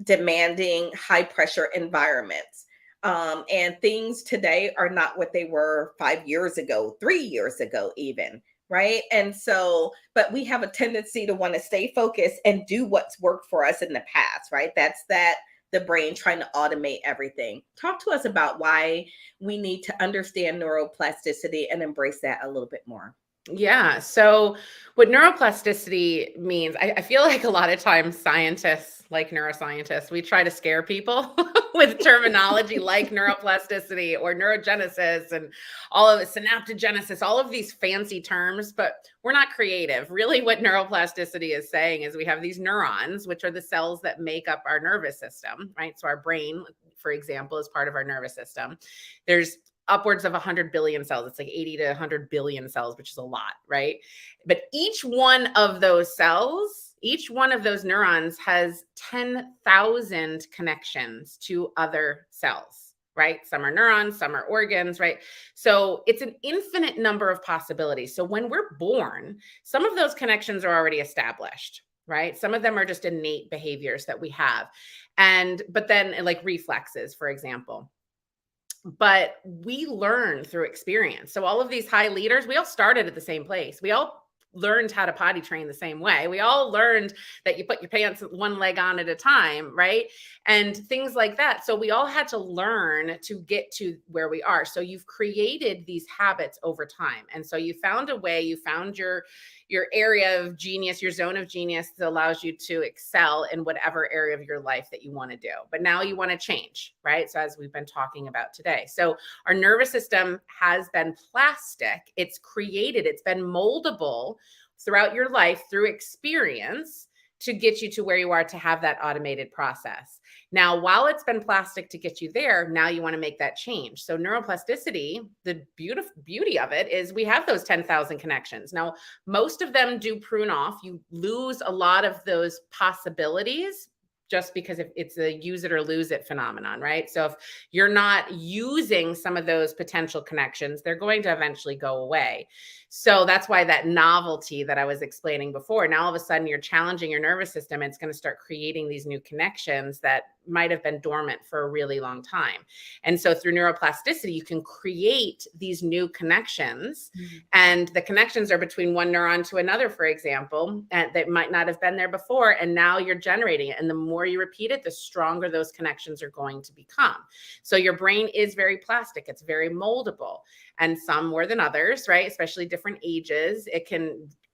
Speaker 1: demanding, high pressure environments. And things today are not what they were 5 years ago, 3 years ago, even. Right. And so, but we have a tendency to want to stay focused and do what's worked for us in the past, right? That's the brain trying to automate everything. Talk to us about why we need to understand neuroplasticity and embrace that a little bit more.
Speaker 2: Yeah. So what neuroplasticity means, I feel like a lot of times scientists, like neuroscientists, we try to scare people with terminology like neuroplasticity or neurogenesis and all of it, synaptogenesis, all of these fancy terms, but we're not creative. Really what neuroplasticity is saying is we have these neurons, which are the cells that make up our nervous system, right? So our brain, for example, is part of our nervous system. There's upwards of 100 billion cells. It's like 80 to 100 billion cells, which is a lot, right? But each one of those cells, each one of those neurons has 10,000 connections to other cells, right? Some are neurons, some are organs, right? So it's an infinite number of possibilities. So when we're born, some of those connections are already established, right? Some of them are just innate behaviors that we have. But then like reflexes, for example. But we learn through experience. So all of these high leaders, we all started at the same place. We all learned how to potty train the same way. We all learned that you put your pants one leg on at a time, right? And things like that. So we all had to learn to get to where we are. So you've created these habits over time. And so you found a way, you found your your area of genius, your zone of genius that allows you to excel in whatever area of your life that you want to do. But now you want to change, right? So as we've been talking about today. So our nervous system has been plastic. It's created, it's been moldable throughout your life through experience to get you to where you are to have that automated process. Now, while it's been plastic to get you there, now you want to make that change. So neuroplasticity, the beauty of it is we have those 10,000 connections. Now, most of them do prune off. You lose a lot of those possibilities just because it's a use it or lose it phenomenon, right? So if you're not using some of those potential connections, they're going to eventually go away. So that's why that novelty that I was explaining before, now all of a sudden you're challenging your nervous system. It's going to start creating these new connections that might have been dormant for a really long time. And so through neuroplasticity, you can create these new connections. And the connections are between one neuron to another, for example, and that might not have been there before. And now you're generating it. And the more you repeat it, the stronger those connections are going to become. So your brain is very plastic. It's very moldable, and some more than others, right? Especially different ages.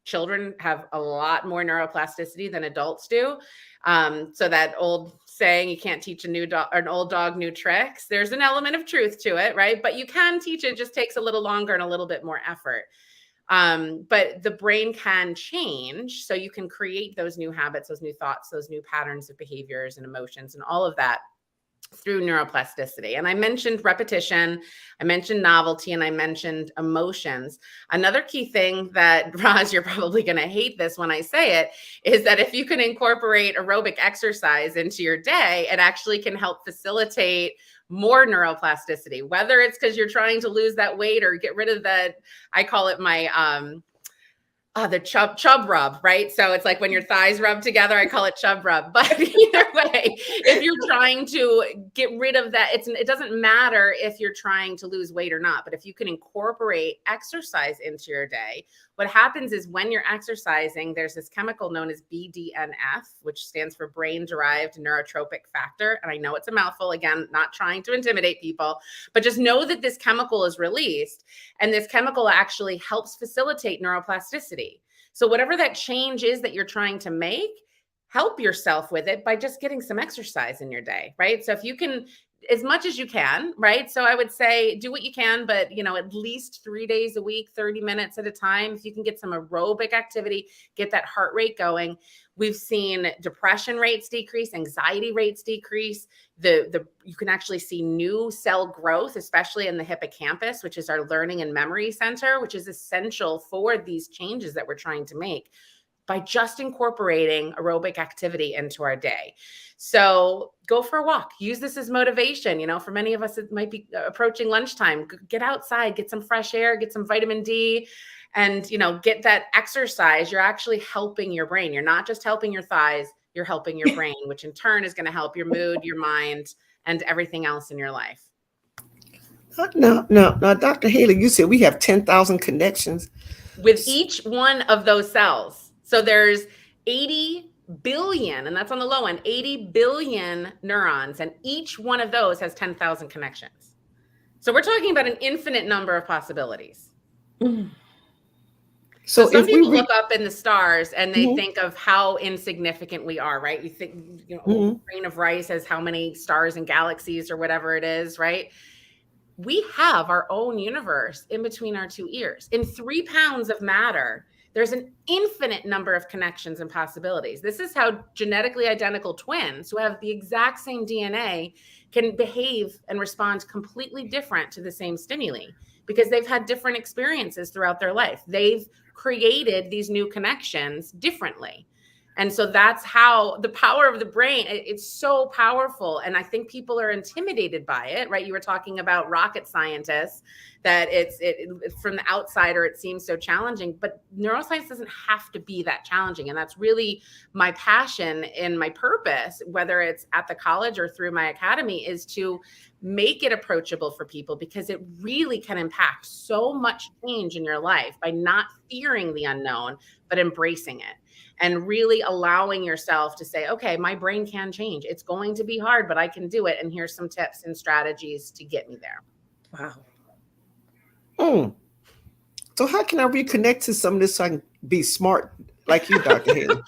Speaker 2: Children have a lot more neuroplasticity than adults do. So that old saying, you can't teach an old dog new tricks. There's an element of truth to it, right? But you can teach it. It just takes a little longer and a little bit more effort. But the brain can change. So you can create those new habits, those new thoughts, those new patterns of behaviors and emotions and all of that through neuroplasticity. And I mentioned repetition, I mentioned novelty, and I mentioned emotions. Another key thing that, Roz, you're probably going to hate this when I say it, is that if you can incorporate aerobic exercise into your day, it actually can help facilitate more neuroplasticity, whether it's because you're trying to lose that weight or get rid of that. I call it my, the chub rub, right? So it's like when your thighs rub together, I call it chub rub. But either way, if you're trying to get rid of that, it doesn't matter if you're trying to lose weight or not. But if you can incorporate exercise into your day, what happens is when you're exercising, there's this chemical known as BDNF, which stands for brain-derived neurotrophic factor. And I know it's a mouthful, again, not trying to intimidate people, but just know that this chemical is released, and this chemical actually helps facilitate neuroplasticity. So whatever that change is that you're trying to make, help yourself with it by just getting some exercise in your day, right? So if you can, as much as you can, right? So I would say do what you can, but at least 3 days a week, 30 minutes at a time. If you can get some aerobic activity, get that heart rate going. We've seen depression rates decrease, anxiety rates decrease. You can actually see new cell growth, especially in the hippocampus, which is our learning and memory center, which is essential for these changes that we're trying to make, by just incorporating aerobic activity into our day. So go for a walk. Use this as motivation. For many of us, it might be approaching lunchtime. Get outside, get some fresh air, get some vitamin D, and, get that exercise. You're actually helping your brain. You're not just helping your thighs, you're helping your brain, which in turn is going to help your mood, your mind, and everything else in your life.
Speaker 3: No, Dr. Haley, you said we have 10,000 connections
Speaker 2: with each one of those cells. So there's 80 billion, and that's on the low end, 80 billion neurons, and each one of those has 10,000 connections. So we're talking about an infinite number of possibilities. So some people look up in the stars and they think of how insignificant we are, right? You think, a grain of rice has how many stars and galaxies or whatever it is, right? We have our own universe in between our two ears. In 3 pounds of matter, there's an infinite number of connections and possibilities. This is how genetically identical twins who have the exact same DNA can behave and respond completely different to the same stimuli because they've had different experiences throughout their life. They've created these new connections differently. And so that's how the power of the brain, it's so powerful. And I think people are intimidated by it, right? You were talking about rocket scientists, that it's from the outsider, it seems so challenging, but neuroscience doesn't have to be that challenging. And that's really my passion and my purpose, whether it's at the college or through my academy, is to make it approachable for people, because it really can impact so much change in your life by not fearing the unknown, but embracing it. And really allowing yourself to say, okay, my brain can change. It's going to be hard, but I can do it. And here's some tips and strategies to get me there.
Speaker 1: Wow.
Speaker 3: So how can I reconnect to some of this so I can be smart like you, Dr. Haley?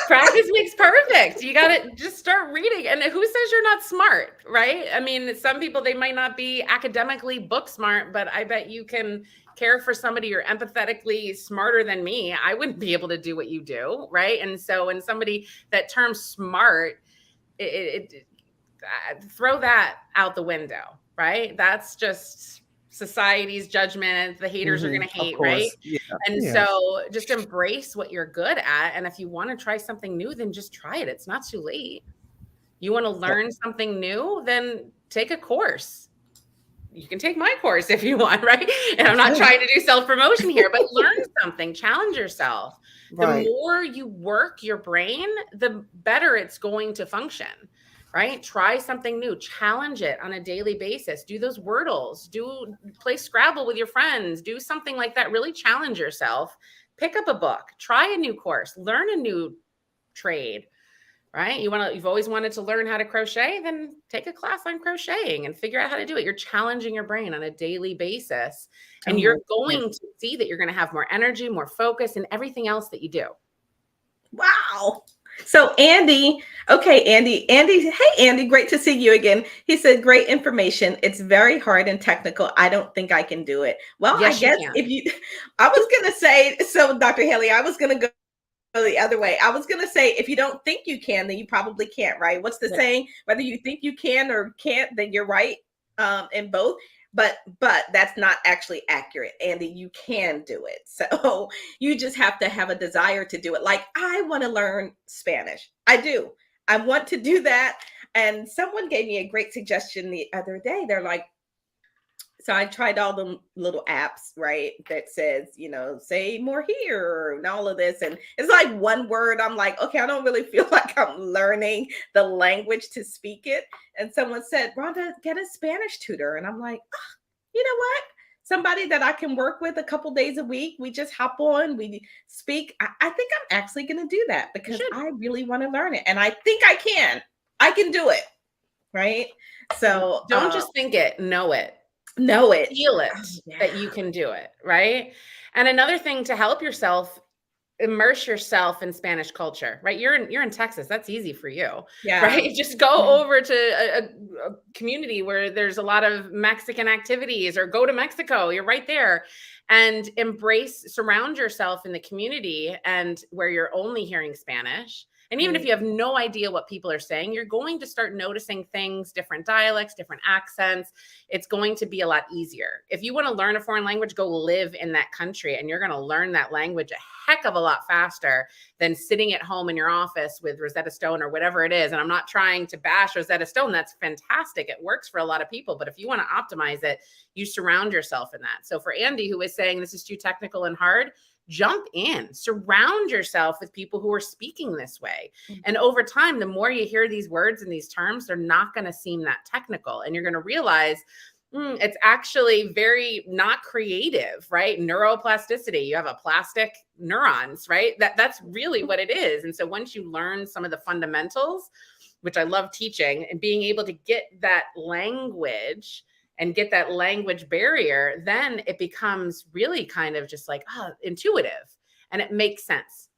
Speaker 2: Practice makes perfect. You got to just start reading. And who says you're not smart, right? I mean, some people, they might not be academically book smart, but I bet you can care for somebody you're empathetically smarter than me. I wouldn't be able to do what you do, right? And so when somebody, that term smart, throw that out the window, right? That's just society's judgment. The haters are going to hate, right?
Speaker 3: Yeah.
Speaker 2: And so just embrace what you're good at. And if you want to try something new, then just try it. It's not too late. You want to learn something new, then take a course. You can take my course if you want, right? And I'm not trying to do self-promotion here, but learn something, challenge yourself. The more you work your brain, the better it's going to function. Right? Try something new, challenge it on a daily basis. Do those Wordles, play Scrabble with your friends, do something like that. Really challenge yourself. Pick up a book, try a new course, learn a new trade, right? You've always wanted to learn how to crochet, then take a class on crocheting and figure out how to do it. You're challenging your brain on a daily basis, and you're going to see that you're going to have more energy, more focus, and everything else that you do.
Speaker 1: Wow. So Andy, Andy, hey, Andy, great to see you again. He said, great information. It's very hard and technical. I don't think I can do it. Well, yes, I guess I was going to say, so Dr. Haley, I was going to go the other way. I was going to say, if you don't think you can, then you probably can't, right? What's the saying? Whether you think you can or can't, then you're right in both. But that's not actually accurate, Andy. You can do it. So you just have to have a desire to do it. Like, I want to learn Spanish. I do. I want to do that. And someone gave me a great suggestion the other day. They're like, so I tried all the little apps, right, that says, say more here and all of this. And it's like one word. I'm like, okay, I don't really feel like I'm learning the language to speak it. And someone said, Rhonda, get a Spanish tutor. And I'm like, you know what? Somebody that I can work with a couple days a week. We just hop on, we speak. I think I'm actually going to do that because I really want to learn it. And I think I can do it. Right. So
Speaker 2: don't just think it, know it.
Speaker 1: Know it.
Speaker 2: Feel it that you can do it, right? And another thing to help yourself, immerse yourself in Spanish culture, right? You're in Texas. That's easy for you, right? Just go over to a community where there's a lot of Mexican activities, or go to Mexico. You're right there, and surround yourself in the community and where you're only hearing Spanish. And even if you have no idea what people are saying, you're going to start noticing things, different dialects, different accents. It's going to be a lot easier. If you want to learn a foreign language, go live in that country, and you're going to learn that language a heck of a lot faster than sitting at home in your office with Rosetta Stone or whatever it is. And I'm not trying to bash Rosetta Stone. That's fantastic. It works for a lot of people. But if you want to optimize it, you surround yourself in that. So for Andy, who is saying this is too technical and hard, jump in, surround yourself with people who are speaking this way. And over time, the more you hear these words and these terms, they're not going to seem that technical. And you're going to realize it's actually very not creative, right? Neuroplasticity. You have a plastic neurons, right? That's really what it is. And so once you learn some of the fundamentals, which I love teaching, and being able to get that language and get that language barrier, then it becomes really kind of just like intuitive, and it makes sense.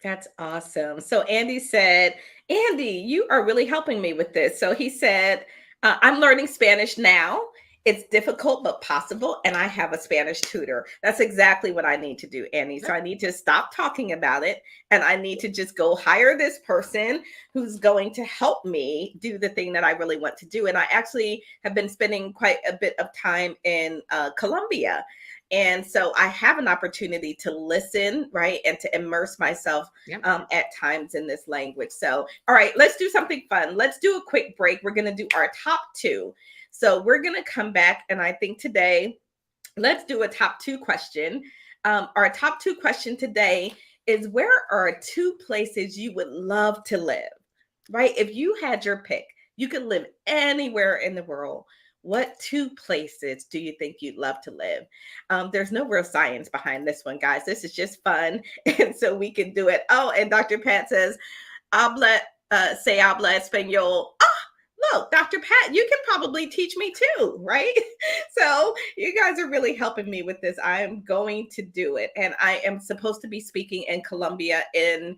Speaker 1: That's awesome. So Andy said, Andy, you are really helping me with this. So he said, I'm learning Spanish now. It's difficult, but possible. And I have a Spanish tutor. That's exactly what I need to do, Annie. So I need to stop talking about it. And I need to just go hire this person who's going to help me do the thing that I really want to do. And I actually have been spending quite a bit of time in Colombia. And so I have an opportunity to listen, right, and to immerse myself at times in this language. So, all right, let's do something fun. Let's do a quick break. We're going to do our top 2. So we're going to come back. And I think today, let's do a top 2 question. Our top 2 question today is, where are 2 places you would love to live, right? If you had your pick, you could live anywhere in the world. What 2 places do you think you'd love to live? There's no real science behind this one, guys. This is just fun. And so we can do it. Oh, and Dr. Pat says, habla español. look, Dr. Pat, you can probably teach me too, right? So you guys are really helping me with this. I am going to do it. And I am supposed to be speaking in Colombia in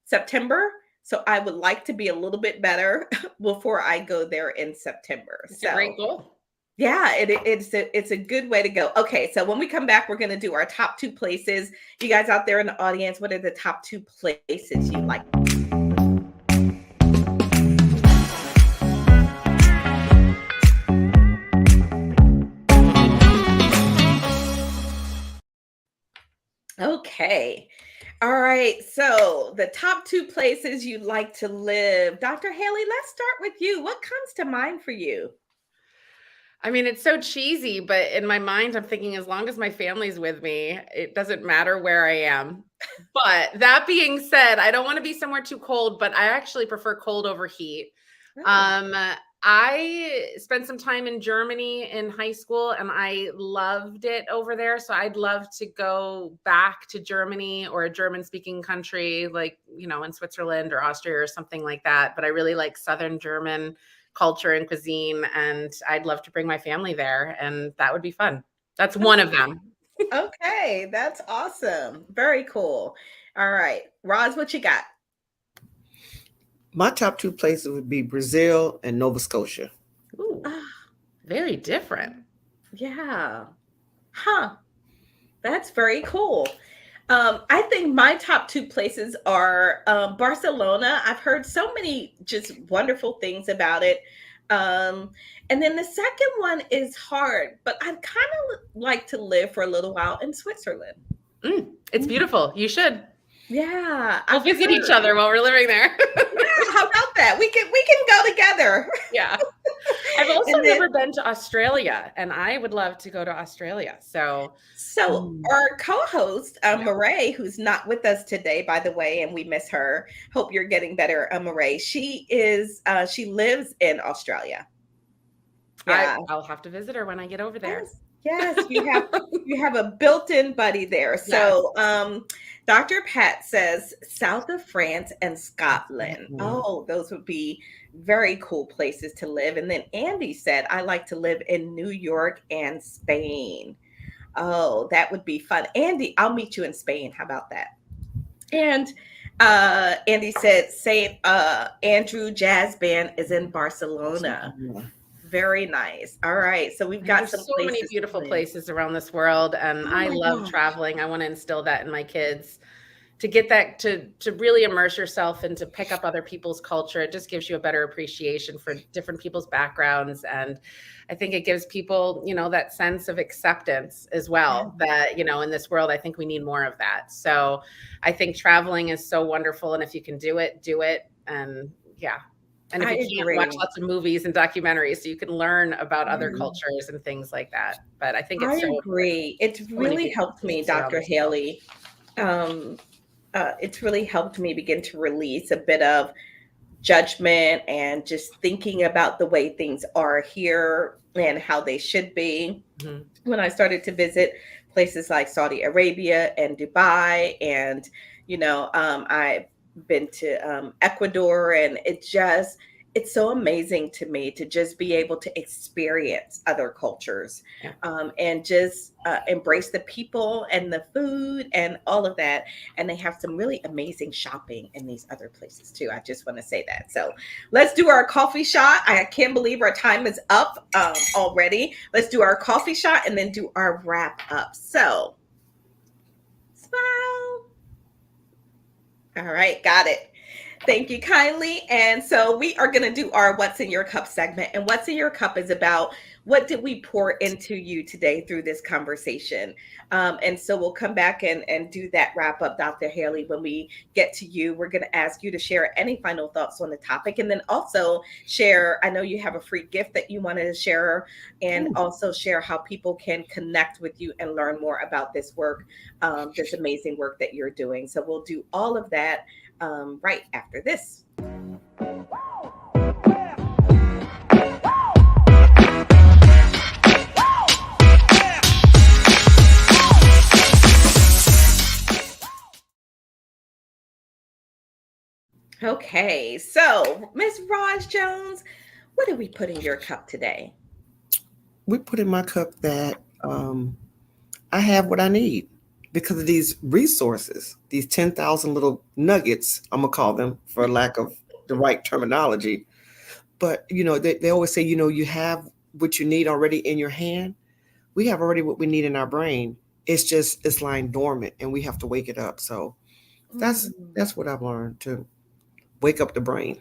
Speaker 1: September. So I would like to be a little bit better before I go there in September.
Speaker 2: It's
Speaker 1: so
Speaker 2: a great goal.
Speaker 1: yeah, it's a good way to go. Okay, so when we come back, we're going to do our top 2 places. You guys out there in the audience, what are the top 2 places you like? Okay. All right. So the top 2 places you like to live. Dr. Haley, let's start with you. What comes to mind for you?
Speaker 2: I mean, it's so cheesy, but in my mind, I'm thinking as long as my family's with me, it doesn't matter where I am. But that being said, I don't want to be somewhere too cold, but I actually prefer cold over heat.
Speaker 1: Oh.
Speaker 2: I spent some time in Germany in high school and I loved it over there. So I'd love to go back to Germany or a German speaking country like, in Switzerland or Austria or something like that. But I really like Southern German culture and cuisine, and I'd love to bring my family there, and that would be fun. That's one of them.
Speaker 1: Okay, that's awesome. Very cool. All right. Roz, what you got?
Speaker 3: My top 2 places would be Brazil and Nova Scotia.
Speaker 2: Ooh, very different.
Speaker 1: Yeah. Huh. That's very cool. I think my top 2 places are Barcelona. I've heard so many just wonderful things about it. And then the second one is hard, but I'd kind of like to live for a little while in Switzerland.
Speaker 2: It's beautiful. You should.
Speaker 1: Yeah.
Speaker 2: We'll visit each other while we're living there.
Speaker 1: Yeah, how about that? We can go together.
Speaker 2: Yeah. I've also never been to Australia, and I would love to go to Australia. So
Speaker 1: our co-host, Mireille, who's not with us today, by the way, and we miss her. Hope you're getting better, Mireille. She lives in Australia.
Speaker 2: Yeah. I'll have to visit her when I get over there.
Speaker 1: Yes, you have a built-in buddy there. So Dr. Pat says south of France and Scotland.
Speaker 3: Mhm.
Speaker 1: Oh, those would be very cool places to live. And then Andy said, I like to live in New York and Spain. Oh, that would be fun. Andy, I'll meet you in Spain. How about that? And Andy said, Andrew Jazz Band is in Barcelona. Very nice. All right. So we've got
Speaker 2: so many beautiful places around this world, and I love traveling. I want to instill that in my kids to get that to really immerse yourself and to pick up other people's culture. It just gives you a better appreciation for different people's backgrounds, and I think it gives people, that sense of acceptance as well. That in this world, I think we need more of that. So I think traveling is so wonderful, and if you can do it, and yeah. And if you can't, watch lots of movies and documentaries so you can learn about other cultures and things like that. But I think it's
Speaker 1: agree. It's really helped me, Dr. Haley. It's really helped me begin to release a bit of judgment and just thinking about the way things are here and how they should be. Mm-hmm. When I started to visit places like Saudi Arabia and Dubai, and I've been to Ecuador, and it's so amazing to me to just be able to experience other cultures, and just embrace the people and the food and all of that. And they have some really amazing shopping in these other places too. I just want to say that. So let's do our coffee shot. I can't believe our time is up already. Let's do our coffee shot and then do our wrap up. So smile. All right, got it. Thank you kindly. And so we are going to do our What's in Your Cup segment. And What's in Your Cup is about what did we pour into you today through this conversation. And so we'll come back and do that wrap up, Dr. Haley. When we get to you, we're going to ask you to share any final thoughts on the topic, and then also share, I know you have a free gift that you wanted to share, and also share how people can connect with you and learn more about this work, this amazing work that you're doing. So we'll do all of that right after this. Okay, so Miss Roz Jones, What did we put in your cup today?
Speaker 3: We put in my cup that I have what I need because of these resources, these 10,000 little nuggets, I'm going to call them for lack of the right terminology. But, they always say, you have what you need already in your hand. We have already what we need in our brain. It's lying dormant and we have to wake it up. So that's
Speaker 1: Mm.
Speaker 3: that's what I've learned, to wake up the brain.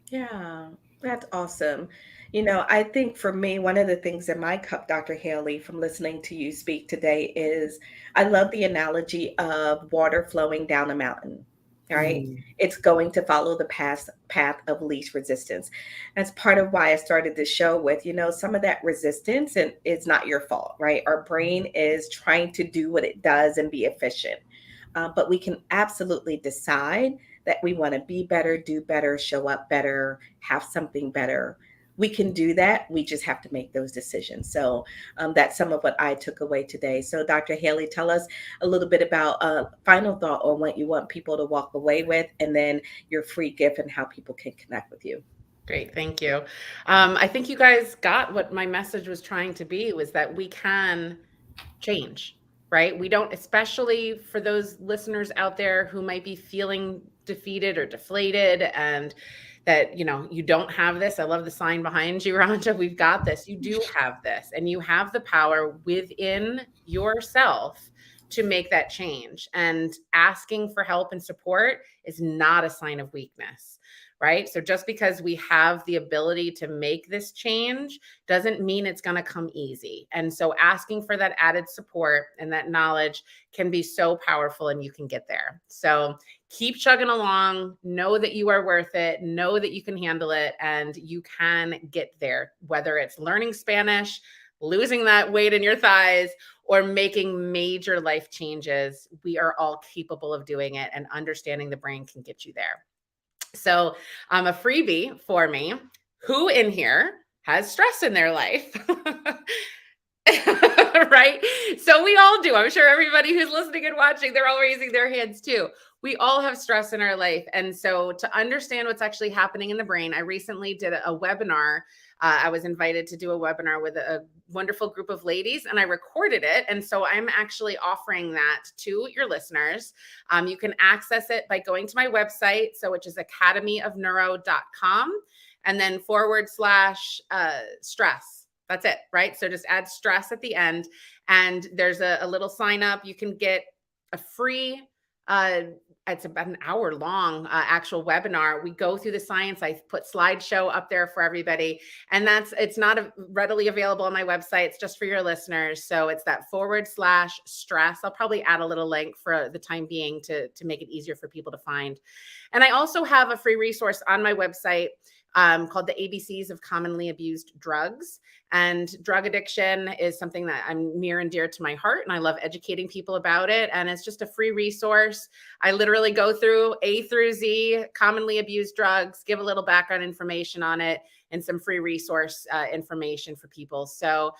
Speaker 1: Yeah, that's awesome. I think for me, one of the things in my cup, Dr. Haley, from listening to you speak today is I love the analogy of water flowing down a mountain. All right.
Speaker 3: Mm,
Speaker 1: It's going to follow the path of least resistance. That's part of why I started this show with, some of that resistance, and it's not your fault, right? Our brain is trying to do what it does and be efficient. But we can absolutely decide that we want to be better, do better, show up better, have something better. We can do that. We just have to make those decisions. So that's some of what I took away today. So, Dr. Haley, tell us a little bit about final thought on what you want people to walk away with, and then your free gift and how people can connect with you.
Speaker 2: Great, thank you. I think you guys got what my message was trying to be, was that we can change, right? We don't, especially for those listeners out there who might be feeling defeated or deflated, and that, you don't have this. I love the sign behind you, Rhonda. We've got this. You do have this, and you have the power within yourself to make that change. And asking for help and support is not a sign of weakness. Right? So just because we have the ability to make this change doesn't mean it's going to come easy. And so asking for that added support and that knowledge can be so powerful, and you can get there. So keep chugging along, know that you are worth it, know that you can handle it, and you can get there, whether it's learning Spanish, losing that weight in your thighs, or making major life changes. We are all capable of doing it, and understanding the brain can get you there. So a freebie for me: who in here has stress in their life? Right? So we all do. I'm sure everybody who's listening and watching, they're all raising their hands too. We all have stress in our life. And so to understand what's actually happening in the brain, I recently did a webinar. I was invited to do a webinar with a wonderful group of ladies, and I recorded it. And so I'm actually offering that to your listeners. You can access it by going to my website, which is academyofneuro.com, and then / stress. That's it, right? So just add stress at the end, and there's a little sign up. You can get a free, it's about an hour long actual webinar. We go through the science. I put slideshow up there for everybody, and it's not readily available on my website. It's just for your listeners. So it's that / stress. I'll probably add a little link for the time being to make it easier for people to find. And I also have a free resource on my website called the ABCs of Commonly Abused Drugs. And drug addiction is something that I'm near and dear to my heart, and I love educating people about it. And it's just a free resource. I literally go through A through Z, commonly abused drugs, give a little background information on it, and some free resource information for people. So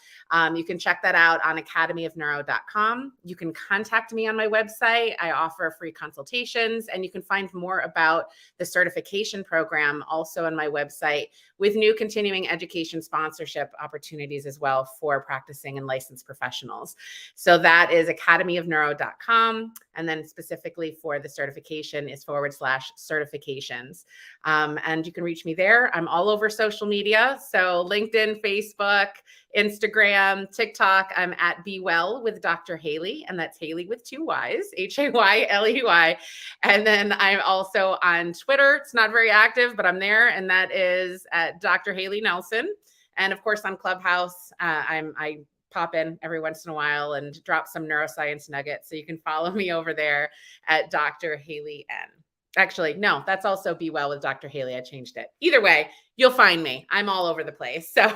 Speaker 2: you can check that out on academyofneuro.com. You can contact me on my website. I offer free consultations, and you can find more about the certification program also on my website, with new continuing education sponsorship opportunities as well for practicing and licensed professionals. So that is academyofneuro.com. And then specifically for the certification is / certifications. And you can reach me there. I'm all over social media. So LinkedIn, Facebook, Instagram, TikTok. I'm at Be Well with Dr. Haley, and that's Haley with 2 Y's, HAYLEY. And then I'm also on Twitter. It's not very active, but I'm there, and that is at Dr. Haley Nelson. And of course, on Clubhouse, I pop in every once in a while and drop some neuroscience nuggets. So you can follow me over there at Dr. Haley N. Actually, no, that's also Be Well with Dr. Haley. I changed it. Either way, you'll find me. I'm all over the place. So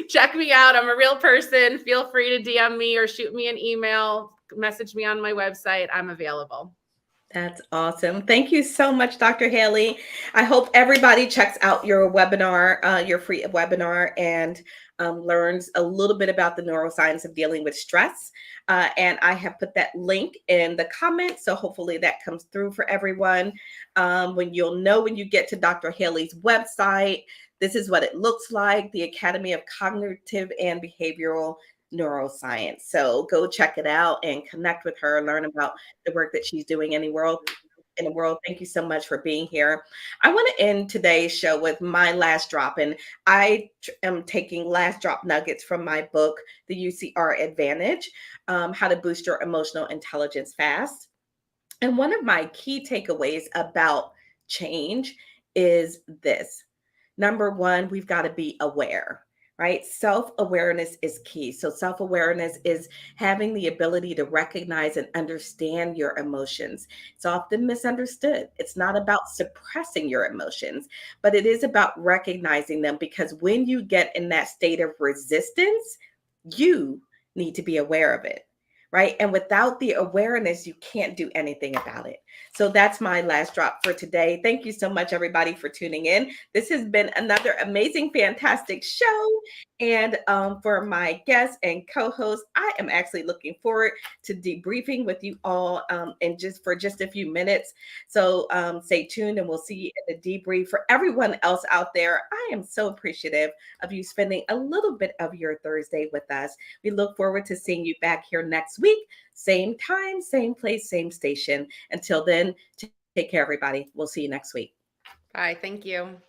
Speaker 2: check me out. I'm a real person. Feel free to DM me or shoot me an email, message me on my website. I'm available.
Speaker 1: That's awesome. Thank you so much, Dr. Haley. I hope everybody checks out your webinar, your free webinar, and learns a little bit about the neuroscience of dealing with stress. And I have put that link in the comments, so hopefully that comes through for everyone. When you get to Dr. Haley's website, This is what it looks like, the Academy of Cognitive and Behavioral Neuroscience. So go check it out and connect with her, learn about the work that she's doing in the world. Thank you so much for being here. I want to end today's show with my last drop, and I am taking last drop nuggets from my book, The UCR Advantage, How to Boost Your Emotional Intelligence Fast. And one of my key takeaways about change is this. Number one, we've got to be aware, right? Self awareness is key. So, self awareness is having the ability to recognize and understand your emotions. It's often misunderstood. It's not about suppressing your emotions, but it is about recognizing them, because when you get in that state of resistance, you need to be aware of it. Right. And without the awareness, you can't do anything about it. So that's my last drop for today. Thank you so much, everybody, for tuning in. This has been another amazing, fantastic show. And for my guests and co-hosts, I am actually looking forward to debriefing with you all in just a few minutes. So stay tuned and we'll see you in the debrief. For everyone else out there, I am so appreciative of you spending a little bit of your Thursday with us. We look forward to seeing you back here next week. Same time, same place, same station. Until then, take care, everybody. We'll see you next week.
Speaker 2: Bye. Thank you.